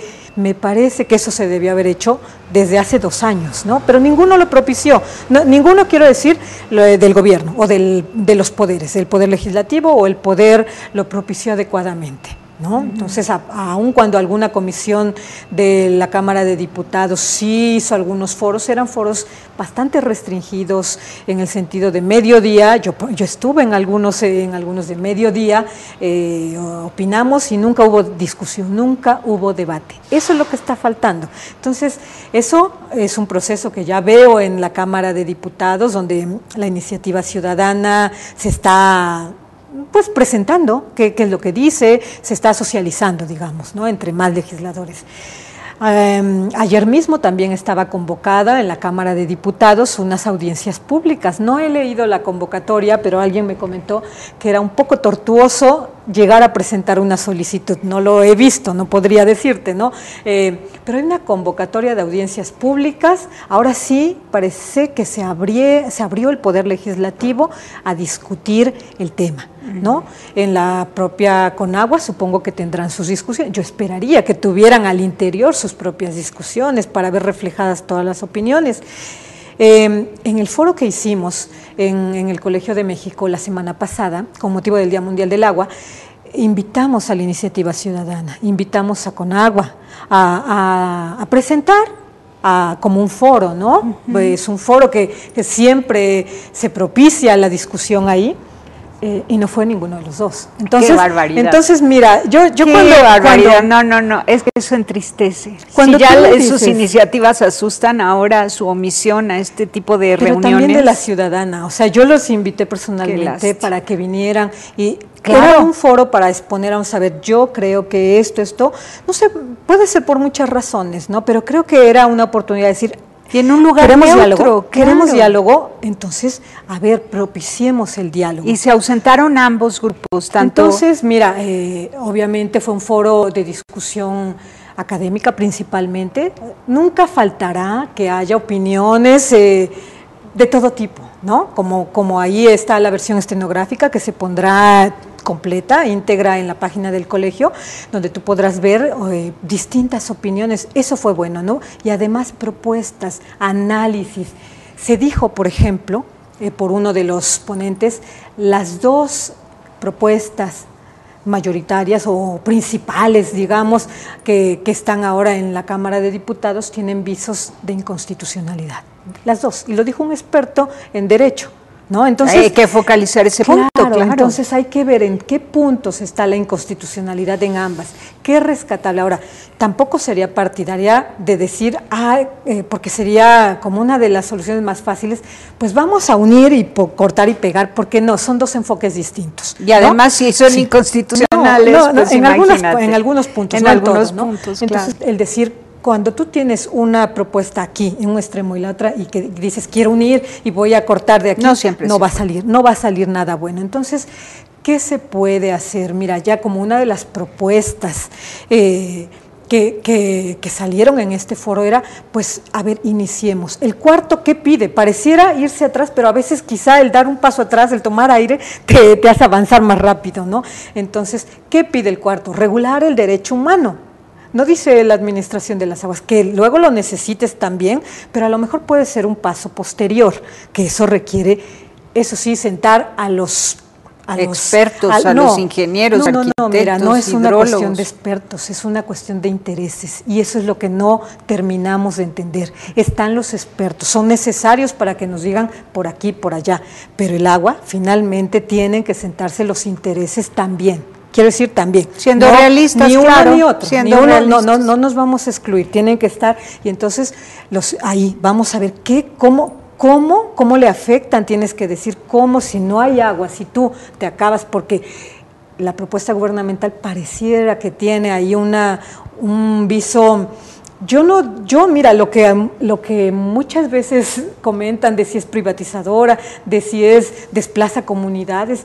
que eso se debió haber hecho desde hace 2 años, ¿no? Pero ninguno lo propició, ninguno, quiero decir, del gobierno o de los poderes, el poder legislativo o el poder lo propició adecuadamente, ¿no? Entonces, aun cuando alguna comisión de la Cámara de Diputados sí hizo algunos foros, eran foros bastante restringidos en el sentido de mediodía. Yo estuve en algunos de mediodía, opinamos y nunca hubo discusión, nunca hubo debate. Eso es lo que está faltando. Entonces, eso es un proceso que ya veo en la Cámara de Diputados, donde la iniciativa ciudadana se está presentando qué es lo que dice, se está socializando, digamos, ¿no?, entre más legisladores. Ayer mismo también estaba convocada en la Cámara de Diputados unas audiencias públicas. No he leído la convocatoria, pero alguien me comentó que era un poco tortuoso llegar a presentar una solicitud. No lo he visto, no podría decirte, ¿no? Pero hay una convocatoria de audiencias públicas. Ahora sí parece que se abrió el Poder Legislativo a discutir el tema, ¿no? En la propia Conagua supongo que tendrán sus discusiones. Yo esperaría que tuvieran al interior sus propias discusiones para ver reflejadas todas las opiniones. En el foro que hicimos en el Colegio de México la semana pasada, con motivo del Día Mundial del Agua, invitamos a la iniciativa ciudadana, invitamos a Conagua a presentar como un foro, ¿no? Es un foro que siempre se propicia la discusión ahí. Y no fue ninguno de los dos. Entonces, ¡qué barbaridad! Entonces, mira, yo ¡qué barbaridad! No, es que eso entristece. Cuando si ya dices, sus iniciativas asustan, ahora su omisión a este tipo de pero reuniones. También de la ciudadana, o sea, yo los invité personalmente para que vinieran y claro, era un foro para exponer, vamos a ver, yo creo que esto, no sé, puede ser por muchas razones, ¿no? Pero creo que era una oportunidad de decir, y en un lugar queremos neutro, diálogo, queremos diálogo, entonces, a ver, propiciemos el diálogo. Y se ausentaron ambos grupos, tanto. Entonces, mira, obviamente fue un foro de discusión académica principalmente. Nunca faltará que haya opiniones de todo tipo, ¿no? Como ahí está la versión estenográfica que se pondrá completa, íntegra en la página del colegio, donde tú podrás ver distintas opiniones. Eso fue bueno, ¿no? Y además propuestas, análisis. Se dijo, por ejemplo, por uno de los ponentes, las dos propuestas mayoritarias o principales, digamos, que están ahora en la Cámara de Diputados, tienen visos de inconstitucionalidad. Las dos. Y lo dijo un experto en Derecho, ¿no? Entonces, hay que focalizar ese punto, claro. Entonces hay que ver en qué puntos está la inconstitucionalidad en ambas, qué rescatable. Ahora, tampoco sería partidaria de decir, porque sería como una de las soluciones más fáciles, pues vamos a unir y cortar y pegar, porque no, son dos enfoques distintos. Y además, si son inconstitucionales, pues en algunos puntos, en algunos puntos, Entonces, el decir, cuando tú tienes una propuesta aquí, en un extremo y la otra, y que dices, quiero unir y voy a cortar de aquí, no va a salir nada bueno. Entonces, ¿qué se puede hacer? Mira, ya como una de las propuestas que salieron en este foro era, pues, a ver, iniciemos. El cuarto, ¿qué pide? Pareciera irse atrás, pero a veces quizá el dar un paso atrás, el tomar aire, te hace avanzar más rápido, ¿no? Entonces, ¿qué pide el cuarto? Regular el derecho humano. No dice la administración de las aguas, que luego lo necesites también, pero a lo mejor puede ser un paso posterior, que eso requiere, eso sí, sentar a los expertos, a los ingenieros, arquitectos, no, mira, no es una hidrólogos. cuestión de expertos, es una cuestión de intereses, y eso es lo que no terminamos de entender. Están los expertos, son necesarios para que nos digan por aquí, por allá, pero el agua, finalmente, tienen que sentarse los intereses también. Quiero decir también, siendo realistas, ni uno claro, ni otro, realistas. No nos vamos a excluir, tienen que estar, y entonces ahí vamos a ver cómo le afectan, tienes que decir cómo, si no hay agua, si tú te acabas, porque la propuesta gubernamental pareciera que tiene ahí un viso. Mira, lo que muchas veces comentan de si es privatizadora, de si desplaza comunidades.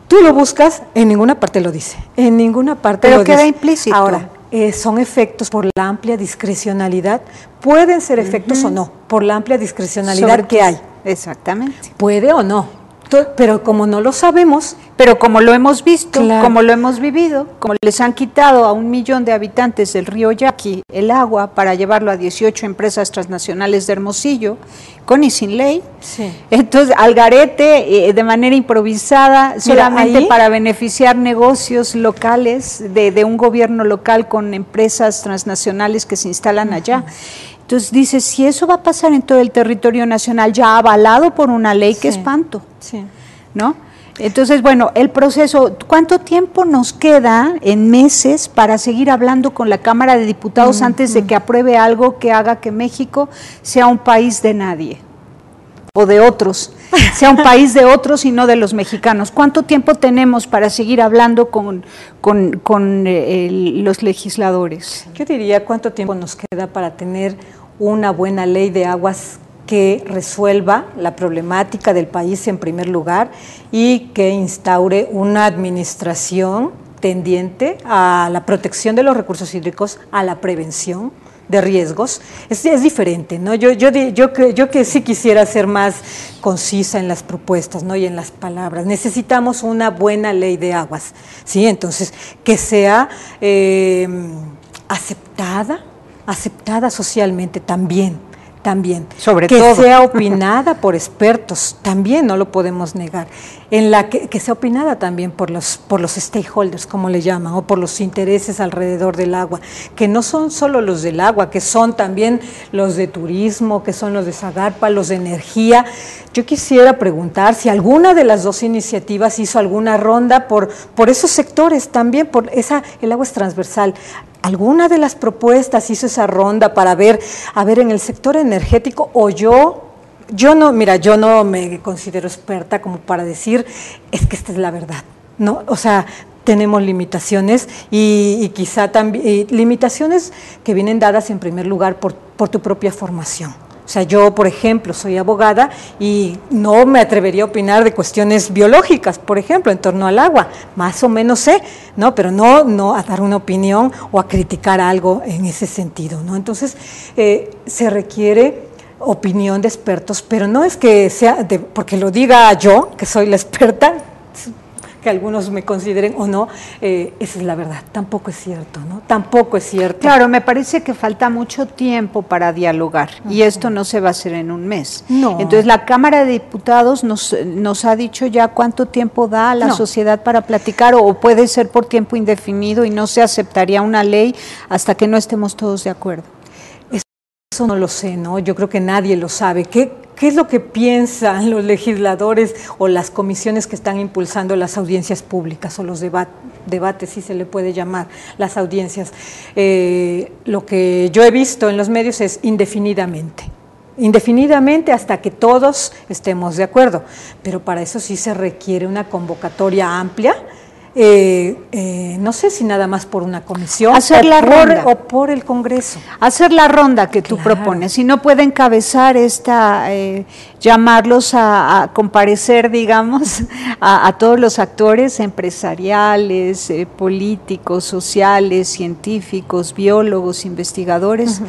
Tú lo buscas, en ninguna parte lo dice, en ninguna parte pero lo dice. Pero queda implícito. Ahora, son efectos por la amplia discrecionalidad, pueden ser efectos o no, por la amplia discrecionalidad que hay. Exactamente. Puede o no, pero como no lo sabemos. Pero como lo hemos visto, claro, como lo hemos vivido, como les han quitado a 1 millón de habitantes del río Yaqui el agua para llevarlo a 18 empresas transnacionales de Hermosillo, con y sin ley. Sí. Entonces, al garete, de manera improvisada, solamente ahí, para beneficiar negocios locales, de un gobierno local con empresas transnacionales que se instalan allá. Entonces dice, si eso va a pasar en todo el territorio nacional, ya avalado por una ley, qué espanto, ¿no? Entonces, bueno, el proceso, ¿cuánto tiempo nos queda en meses para seguir hablando con la Cámara de Diputados antes de que apruebe algo que haga que México sea un país de nadie? O de otros, sea un país de otros y no de los mexicanos. ¿Cuánto tiempo tenemos para seguir hablando con los legisladores? Yo diría, ¿cuánto tiempo nos queda para tener una buena ley de aguas que resuelva la problemática del país en primer lugar y que instaure una administración tendiente a la protección de los recursos hídricos, a la prevención de riesgos? Es diferente, ¿no? Yo que sí quisiera ser más concisa en las propuestas, ¿no? Y en las palabras. Necesitamos una buena ley de aguas, ¿sí? Entonces, que sea aceptada socialmente también también. Sobre que todo. sea opinada por expertos, también no lo podemos negar. En la que sea opinada también por los stakeholders, como le llaman, o por los intereses alrededor del agua, que no son solo los del agua, que son también los de turismo, que son los de Zagarpa, los de energía. Yo quisiera preguntar si alguna de las dos iniciativas hizo alguna ronda por esos sectores también, el agua es transversal. ¿Alguna de las propuestas hizo esa ronda para ver, en el sector energético, o yo no me considero experta como para decir, es que esta es la verdad, ¿no? O sea, tenemos limitaciones y quizá también limitaciones que vienen dadas en primer lugar por tu propia formación. O sea, yo, por ejemplo, soy abogada y no me atrevería a opinar de cuestiones biológicas, por ejemplo, en torno al agua. Más o menos sé, ¿no? Pero no a dar una opinión o a criticar algo en ese sentido, ¿no? Entonces, se requiere opinión de expertos, pero no es que sea porque lo diga yo, que soy la experta, que algunos me consideren o no, esa es la verdad, tampoco es cierto, ¿no? Tampoco es cierto. Claro, me parece que falta mucho tiempo para dialogar y esto no se va a hacer en un mes. No. Entonces la Cámara de Diputados nos ha dicho ya cuánto tiempo da a la sociedad para platicar, o puede ser por tiempo indefinido y no se aceptaría una ley hasta que no estemos todos de acuerdo. Eso no lo sé, ¿no? Yo creo que nadie lo sabe. ¿Qué es lo que piensan los legisladores o las comisiones que están impulsando las audiencias públicas o los debates, si se le puede llamar, las audiencias? Lo que yo he visto en los medios es indefinidamente hasta que todos estemos de acuerdo, pero para eso sí se requiere una convocatoria amplia. No sé si nada más por una comisión o por el Congreso. Hacer la ronda que tú propones, si no puede encabezar llamarlos a comparecer, digamos, a todos los actores empresariales, políticos, sociales, científicos, biólogos, investigadores,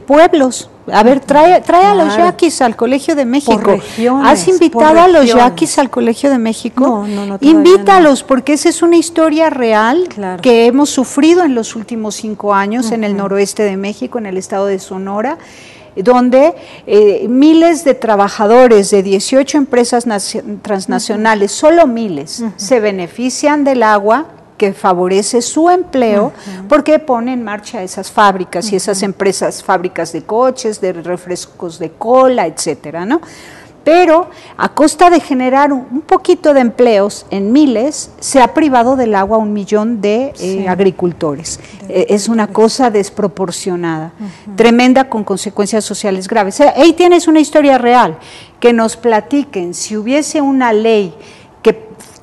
pueblos. A ver, trae a los yaquis al Colegio de México. Por regiones, ¿Has invitado a los yaquis al Colegio de México? No. Invítalos, porque esa es una historia real que hemos sufrido en los últimos 5 años en el noroeste de México, en el estado de Sonora, donde miles de trabajadores de 18 empresas transnacionales, solo miles, se benefician del agua que favorece su empleo, porque pone en marcha esas fábricas y esas empresas, fábricas de coches, de refrescos de cola, etcétera, ¿no? Pero a costa de generar un poquito de empleos en miles, se ha privado del agua a 1 millón de agricultores. Es una cosa desproporcionada, tremenda, con consecuencias sociales graves. Ahí tienes una historia real, que nos platiquen, si hubiese una ley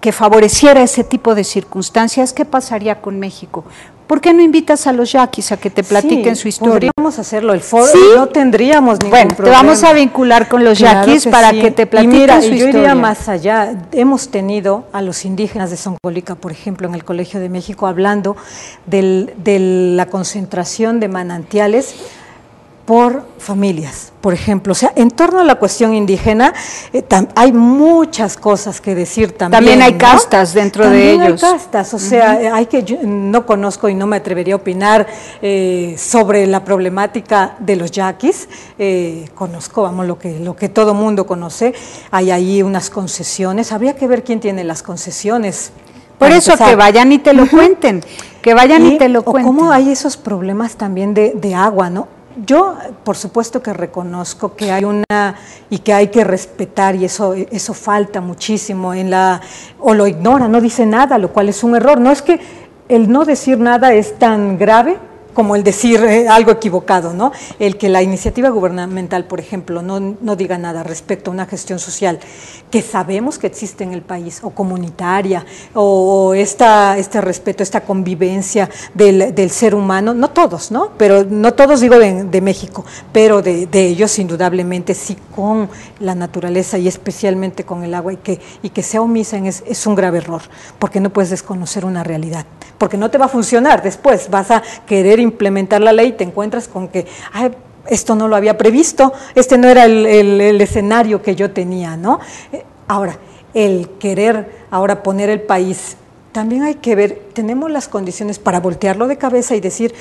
que favoreciera ese tipo de circunstancias, ¿qué pasaría con México? ¿Por qué no invitas a los yaquis a que te platiquen su historia? Podríamos hacerlo, el foro, no tendríamos ningún problema. Te vamos a vincular con los yaquis para que te platiquen su historia. Yo iría más allá. Hemos tenido a los indígenas de Zongolica, por ejemplo, en el Colegio de México, hablando de la concentración de manantiales por familias, por ejemplo. O sea, en torno a la cuestión indígena hay muchas cosas que decir también. También hay castas dentro de ellos. También hay castas, o sea, yo no conozco y no me atrevería a opinar sobre la problemática de los yaquis. Conozco, vamos, lo que todo mundo conoce. Hay ahí unas concesiones, habría que ver quién tiene las concesiones. Por eso empezar, que vayan y te lo cuenten, que vayan y te lo cuenten. O cómo hay esos problemas también de agua, ¿no? Yo, por supuesto que reconozco que hay y que hay que respetar, y eso falta muchísimo o lo ignora, no dice nada, lo cual es un error. No es que el no decir nada es tan grave como el decir algo equivocado, ¿no? El que la iniciativa gubernamental, por ejemplo, no diga nada respecto a una gestión social que sabemos que existe en el país, o comunitaria, o este respeto, esta convivencia del ser humano, no todos, ¿no? Pero no todos, digo, de México, pero de ellos indudablemente sí, con la naturaleza y especialmente con el agua, y que sea omisa es un grave error, porque no puedes desconocer una realidad, porque no te va a funcionar después, vas a querer implementar la ley y te encuentras con que esto no lo había previsto, este no era el escenario que yo tenía, ¿no? Ahora, el querer ahora poner el país, también hay que ver, tenemos las condiciones para voltearlo de cabeza y decir,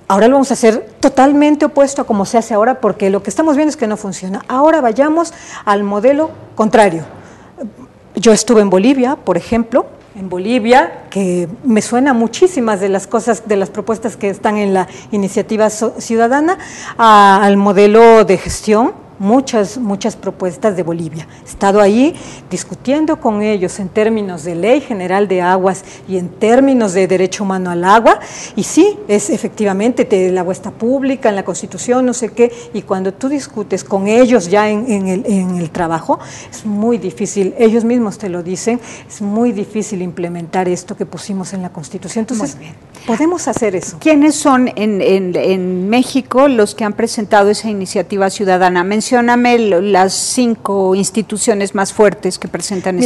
ahora lo vamos a hacer totalmente opuesto a como se hace ahora, porque lo que estamos viendo es que no funciona. Ahora vayamos al modelo contrario. Yo estuve en Bolivia, por ejemplo, en Bolivia, que me suena muchísimas de las cosas, de las propuestas que están en la iniciativa ciudadana, al modelo de gestión. Muchas propuestas de Bolivia. He estado ahí discutiendo con ellos en términos de Ley General de Aguas y en términos de derecho humano al agua, y sí, es efectivamente, el agua está pública en la Constitución, no sé qué, y cuando tú discutes con ellos ya en el trabajo, es muy difícil, ellos mismos te lo dicen, es muy difícil implementar esto que pusimos en la Constitución. Entonces, podemos hacer eso. ¿Quiénes son en México los que han presentado esa iniciativa ciudadana? Mencióname las 5 instituciones más fuertes que presentan.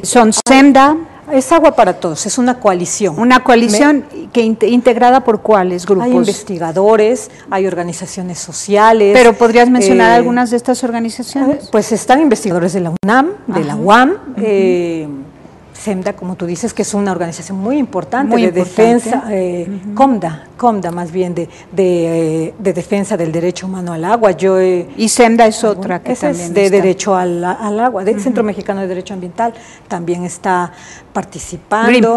Son SEMDA. Es Agua para Todos, es una coalición. Una coalición integrada por ¿cuáles grupos? Hay investigadores, hay organizaciones sociales. ¿Pero podrías mencionar algunas de estas organizaciones? Pues están investigadores de la UNAM, de la UAM, SEMDA, como tú dices, que es una organización muy importante defensa, COMDA más bien, de defensa del derecho humano al agua. Y SEMDA es otra que también es de derecho al agua, del Centro Mexicano de Derecho Ambiental, también está participando.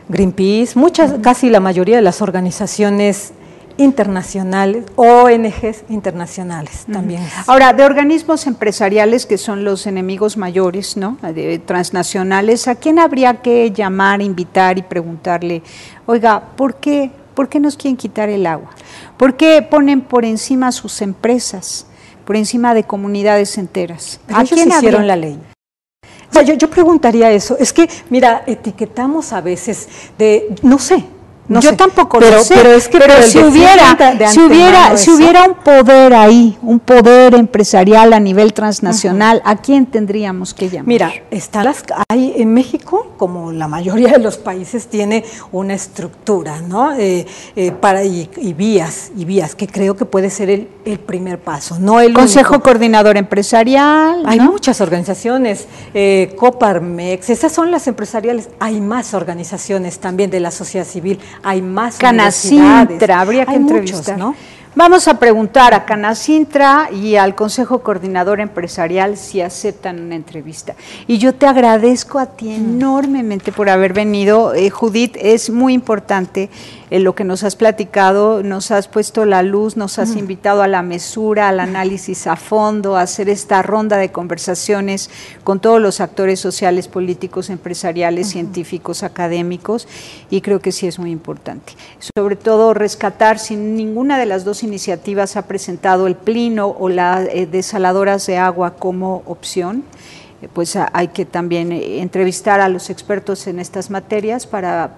Greenpeace, casi la mayoría de las organizaciones internacionales, ONGs internacionales también. Ahora, de organismos empresariales que son los enemigos mayores, ¿no?, de transnacionales, ¿a quién habría que llamar, invitar y preguntarle, oiga, ¿por qué nos quieren quitar el agua? ¿Por qué ponen por encima sus empresas, por encima de comunidades enteras? Pero ellos hicieron la ley. O sea, yo preguntaría eso. Es que, mira, etiquetamos a veces de, no sé, yo tampoco lo sé, pero si hubiera un poder ahí, un poder empresarial a nivel transnacional, ¿a quién tendríamos que llamar? Mira, hay en México, como la mayoría de los países, tiene una estructura, ¿no? Y vías, que creo que puede ser el primer paso, no el Consejo Coordinador Empresarial, ¿no? Hay muchas organizaciones, Coparmex, esas son las empresariales. Hay más organizaciones también de la sociedad civil. Hay más Canacintra, habría que entrevistar. Muchos, ¿no? Vamos a preguntar a Canacintra y al Consejo Coordinador Empresarial si aceptan una entrevista. Y yo te agradezco a ti enormemente por haber venido, Judith, es muy importante lo que nos has platicado, nos has puesto la luz, nos has invitado a la mesura, al análisis a fondo, a hacer esta ronda de conversaciones con todos los actores sociales, políticos, empresariales, científicos, académicos, y creo que sí es muy importante. Sobre todo rescatar, si ninguna de las dos iniciativas ha presentado el plino o las desaladoras de agua como opción, pues hay que también entrevistar a los expertos en estas materias para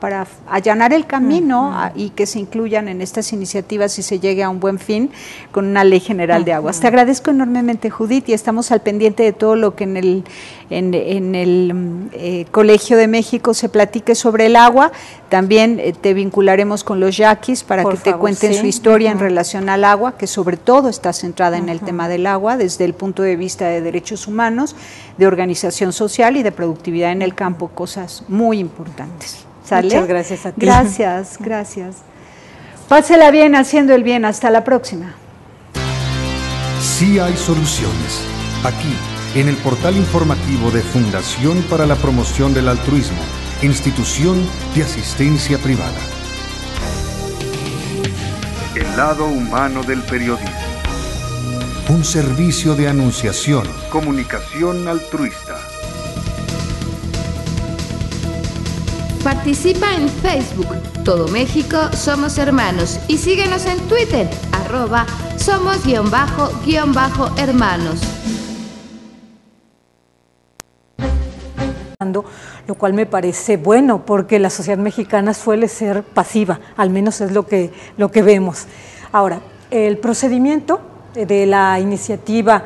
allanar el camino y que se incluyan en estas iniciativas y se llegue a un buen fin con una ley general de aguas. Te agradezco enormemente, Judith, y estamos al pendiente de todo lo que en el Colegio de México se platique sobre el agua. También te vincularemos con los yaquis para que te cuenten su historia en relación al agua, que sobre todo está centrada en el tema del agua desde el punto de vista de derechos humanos, de organización social y de productividad en el campo, cosas muy importantes. ¿Sale? Muchas gracias a ti. Gracias. Pásela bien haciendo el bien. Hasta la próxima. Sí hay soluciones. Aquí, en el portal informativo de Fundación para la Promoción del Altruismo, Institución de Asistencia Privada. El lado humano del periodismo. Un servicio de anunciación, comunicación altruista. Participa en Facebook, Todo México Somos Hermanos, y síguenos en Twitter, @somos_hermanos. Lo cual me parece bueno, porque la sociedad mexicana suele ser pasiva, al menos es lo que vemos. Ahora, el procedimiento de la iniciativa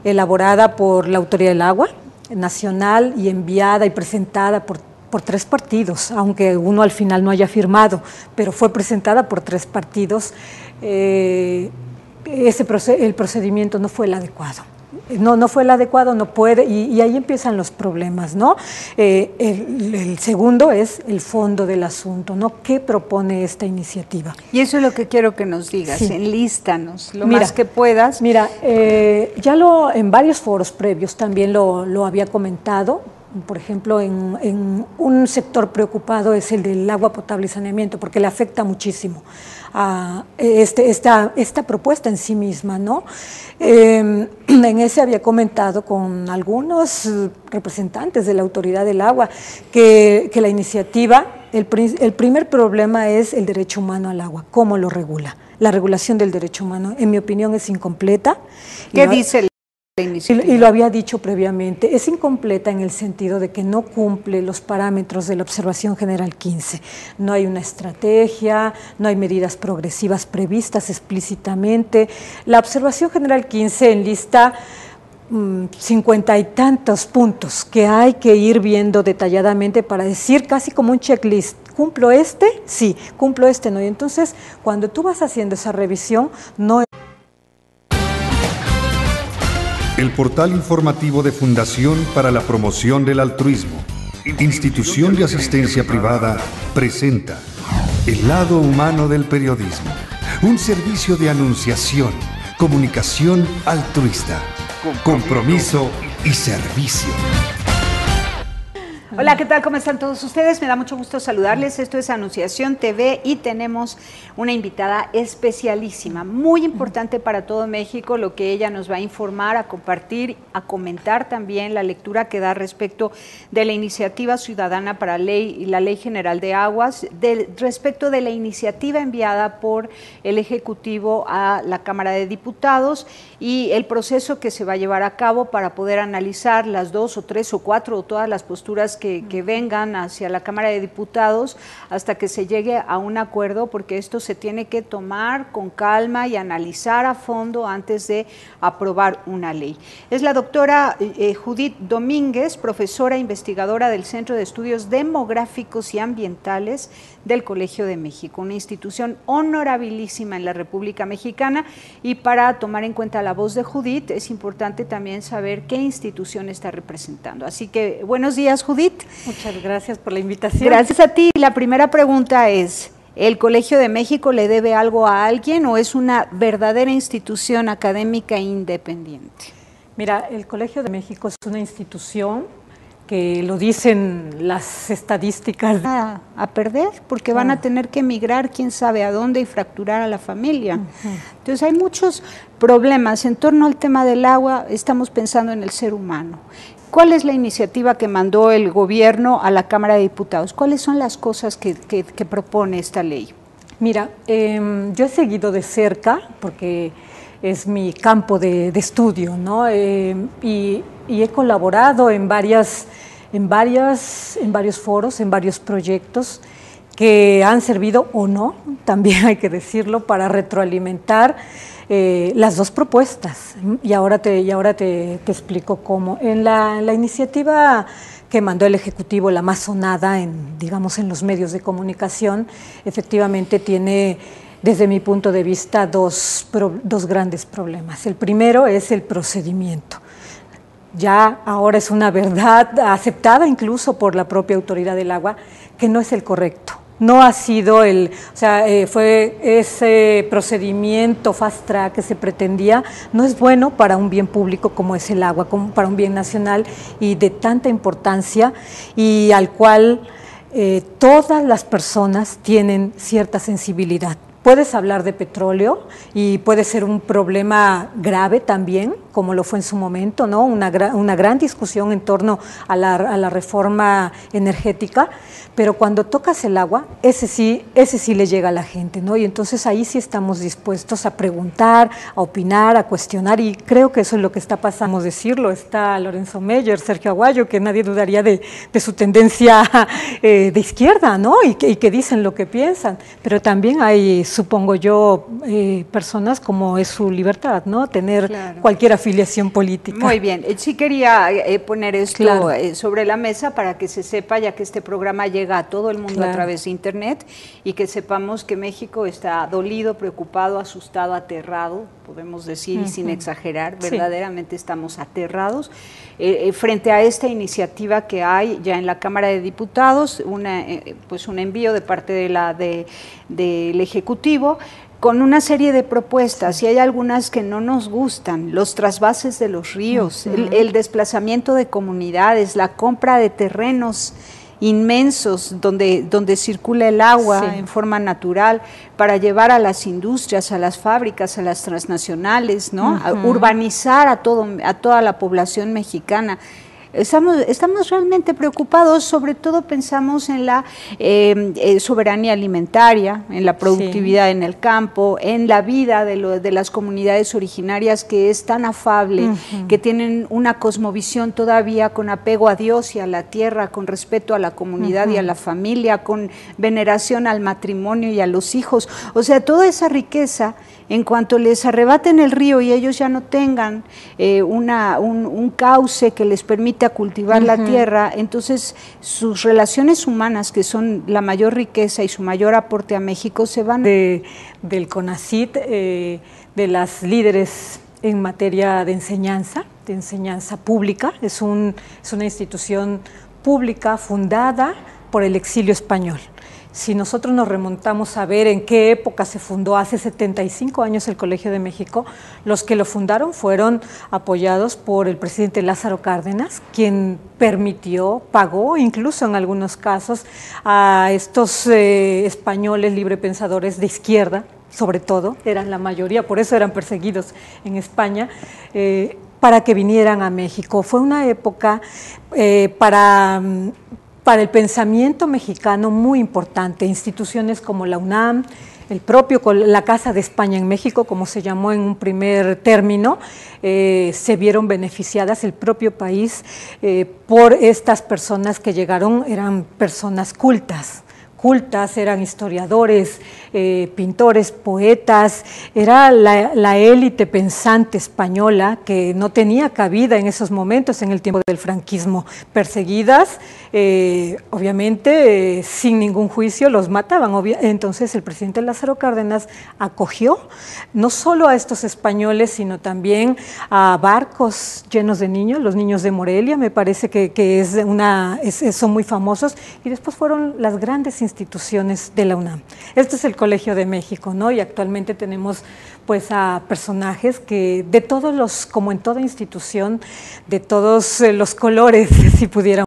elaborada por la Autoridad del Agua Nacional y enviada y presentada por 3 partidos, aunque uno al final no haya firmado, pero fue presentada por 3 partidos, el procedimiento no fue el adecuado. no fue el adecuado, no puede, y ahí empiezan los problemas, ¿no? El segundo es el fondo del asunto, ¿no? ¿Qué propone esta iniciativa? Y eso es lo que quiero que nos digas, sí. Enlístanos lo Mira, más que puedas. Mira, ya en varios foros previos también lo había comentado. Por ejemplo, en un sector preocupado es el del agua potable y saneamiento, porque le afecta muchísimo a esta propuesta en sí misma, ¿no? En ese había comentado con algunos representantes de la Autoridad del Agua que la iniciativa, el primer problema es el derecho humano al agua, ¿cómo lo regula? La regulación del derecho humano, en mi opinión, es incompleta. ¿Qué dice la iniciativa? Y lo había dicho previamente, es incompleta en el sentido de que no cumple los parámetros de la Observación General 15. No hay una estrategia, no hay medidas progresivas previstas explícitamente. La Observación General 15 enlista 50 y tantos puntos que hay que ir viendo detalladamente para decir casi como un checklist. ¿Cumplo este? Sí. ¿Cumplo este? No. Y entonces, cuando tú vas haciendo esa revisión, no... El portal informativo de Fundación para la Promoción del Altruismo, institución de asistencia privada, presenta El lado humano del periodismo, un servicio de anunciación, comunicación altruista, compromiso y servicio. Hola, ¿qué tal? ¿Cómo están todos ustedes? Me da mucho gusto saludarles. Esto es Anunciación TV y tenemos una invitada especialísima, muy importante para todo México, lo que ella nos va a informar, a compartir, a comentar también la lectura que da respecto de la iniciativa ciudadana para la Ley General de Aguas, respecto de la iniciativa enviada por el Ejecutivo a la Cámara de Diputados y el proceso que se va a llevar a cabo para poder analizar las 2 o 3 o 4 o todas las posturas que vengan hacia la Cámara de Diputados hasta que se llegue a un acuerdo, porque esto se tiene que tomar con calma y analizar a fondo antes de aprobar una ley. Es la doctora Judith Domínguez, profesora investigadora del Centro de Estudios Demográficos y Ambientales del Colegio de México, una institución honorabilísima en la República Mexicana, y para tomar en cuenta la voz de Judith es importante también saber qué institución está representando. Así que buenos días, Judith. Muchas gracias por la invitación. Gracias a ti. La primera pregunta es, ¿el Colegio de México le debe algo a alguien o es una verdadera institución académica independiente? Mira, el Colegio de México es una institución que lo dicen las estadísticas. A perder, porque van a tener que emigrar quién sabe a dónde y fracturar a la familia. Entonces hay muchos problemas en torno al tema del agua. Estamos pensando en el ser humano. ¿Cuál es la iniciativa que mandó el gobierno a la Cámara de Diputados? ¿Cuáles son las cosas que propone esta ley? Mira, yo he seguido de cerca, porque es mi campo de estudio, ¿no? Y he colaborado en varios foros, en varios proyectos que han servido o no, también hay que decirlo, para retroalimentar las dos propuestas. Y ahora te explico cómo. En la iniciativa que mandó el Ejecutivo, la más sonada digamos, en los medios de comunicación, efectivamente tiene, desde mi punto de vista, dos grandes problemas. El primero es el procedimiento. Ya ahora es una verdad aceptada incluso por la propia Autoridad del Agua que no es el correcto. No ha sido fue ese procedimiento fast track que se pretendía, no es bueno para un bien público como es el agua, como para un bien nacional y de tanta importancia, y al cual todas las personas tienen cierta sensibilidad. Puedes hablar de petróleo y puede ser un problema grave también, como lo fue en su momento, ¿no? Una gran discusión en torno a la reforma energética, pero cuando tocas el agua, ese sí le llega a la gente, ¿no? Y entonces ahí sí estamos dispuestos a preguntar, a opinar, a cuestionar, y creo que eso es lo que está pasando. Vamos a decirlo, está Lorenzo Meyer, Sergio Aguayo, que nadie dudaría de su tendencia de izquierda, ¿no? Y que dicen lo que piensan, pero también hay, supongo yo, personas como es su libertad, ¿no? Tener cualquier afiliación política. Muy bien, sí quería poner esto sobre la mesa para que se sepa, ya que este programa llega a todo el mundo a través de internet, y que sepamos que México está dolido, preocupado, asustado, aterrado, podemos decir, y sin exagerar, verdaderamente estamos aterrados frente a esta iniciativa que hay ya en la Cámara de Diputados, pues un envío de parte del Ejecutivo, con una serie de propuestas, y hay algunas que no nos gustan: los trasvases de los ríos, el desplazamiento de comunidades, la compra de terrenos inmensos donde circula el agua en forma natural para llevar a las industrias, a las fábricas, a las transnacionales, ¿no? A urbanizar a toda la población mexicana. Estamos realmente preocupados, sobre todo pensamos en la soberanía alimentaria, en la productividad en el campo, en la vida de las comunidades originarias, que es tan afable, que tienen una cosmovisión todavía con apego a Dios y a la tierra, con respeto a la comunidad y a la familia, con veneración al matrimonio y a los hijos. O sea, toda esa riqueza, en cuanto les arrebaten el río y ellos ya no tengan un cauce que les permita cultivar la tierra, entonces sus relaciones humanas, que son la mayor riqueza y su mayor aporte a México, se van. Del CONACYT, de las líderes en materia de enseñanza pública. Es una institución pública fundada por el exilio español. Si nosotros nos remontamos a ver en qué época se fundó, hace 75 años el Colegio de México, los que lo fundaron fueron apoyados por el presidente Lázaro Cárdenas, quien pagó incluso en algunos casos a estos españoles librepensadores de izquierda, sobre todo, eran la mayoría, por eso eran perseguidos en España, para que vinieran a México. Fue una época para el pensamiento mexicano muy importante. Instituciones como la UNAM, la Casa de España en México, como se llamó en un primer término, se vieron beneficiadas, el propio país, por estas personas que llegaron. Eran personas cultas, eran historiadores, pintores, poetas, era la élite pensante española que no tenía cabida en esos momentos, en el tiempo del franquismo. Perseguidas, obviamente, sin ningún juicio, los mataban. Entonces el presidente Lázaro Cárdenas acogió no solo a estos españoles, sino también a barcos llenos de niños, los niños de Morelia, me parece que son muy famosos, y después fueron las grandes instituciones de la UNAM. Este es el Colegio de México, ¿no? Y actualmente tenemos pues a personajes que como en toda institución, de todos los colores, si pudiéramos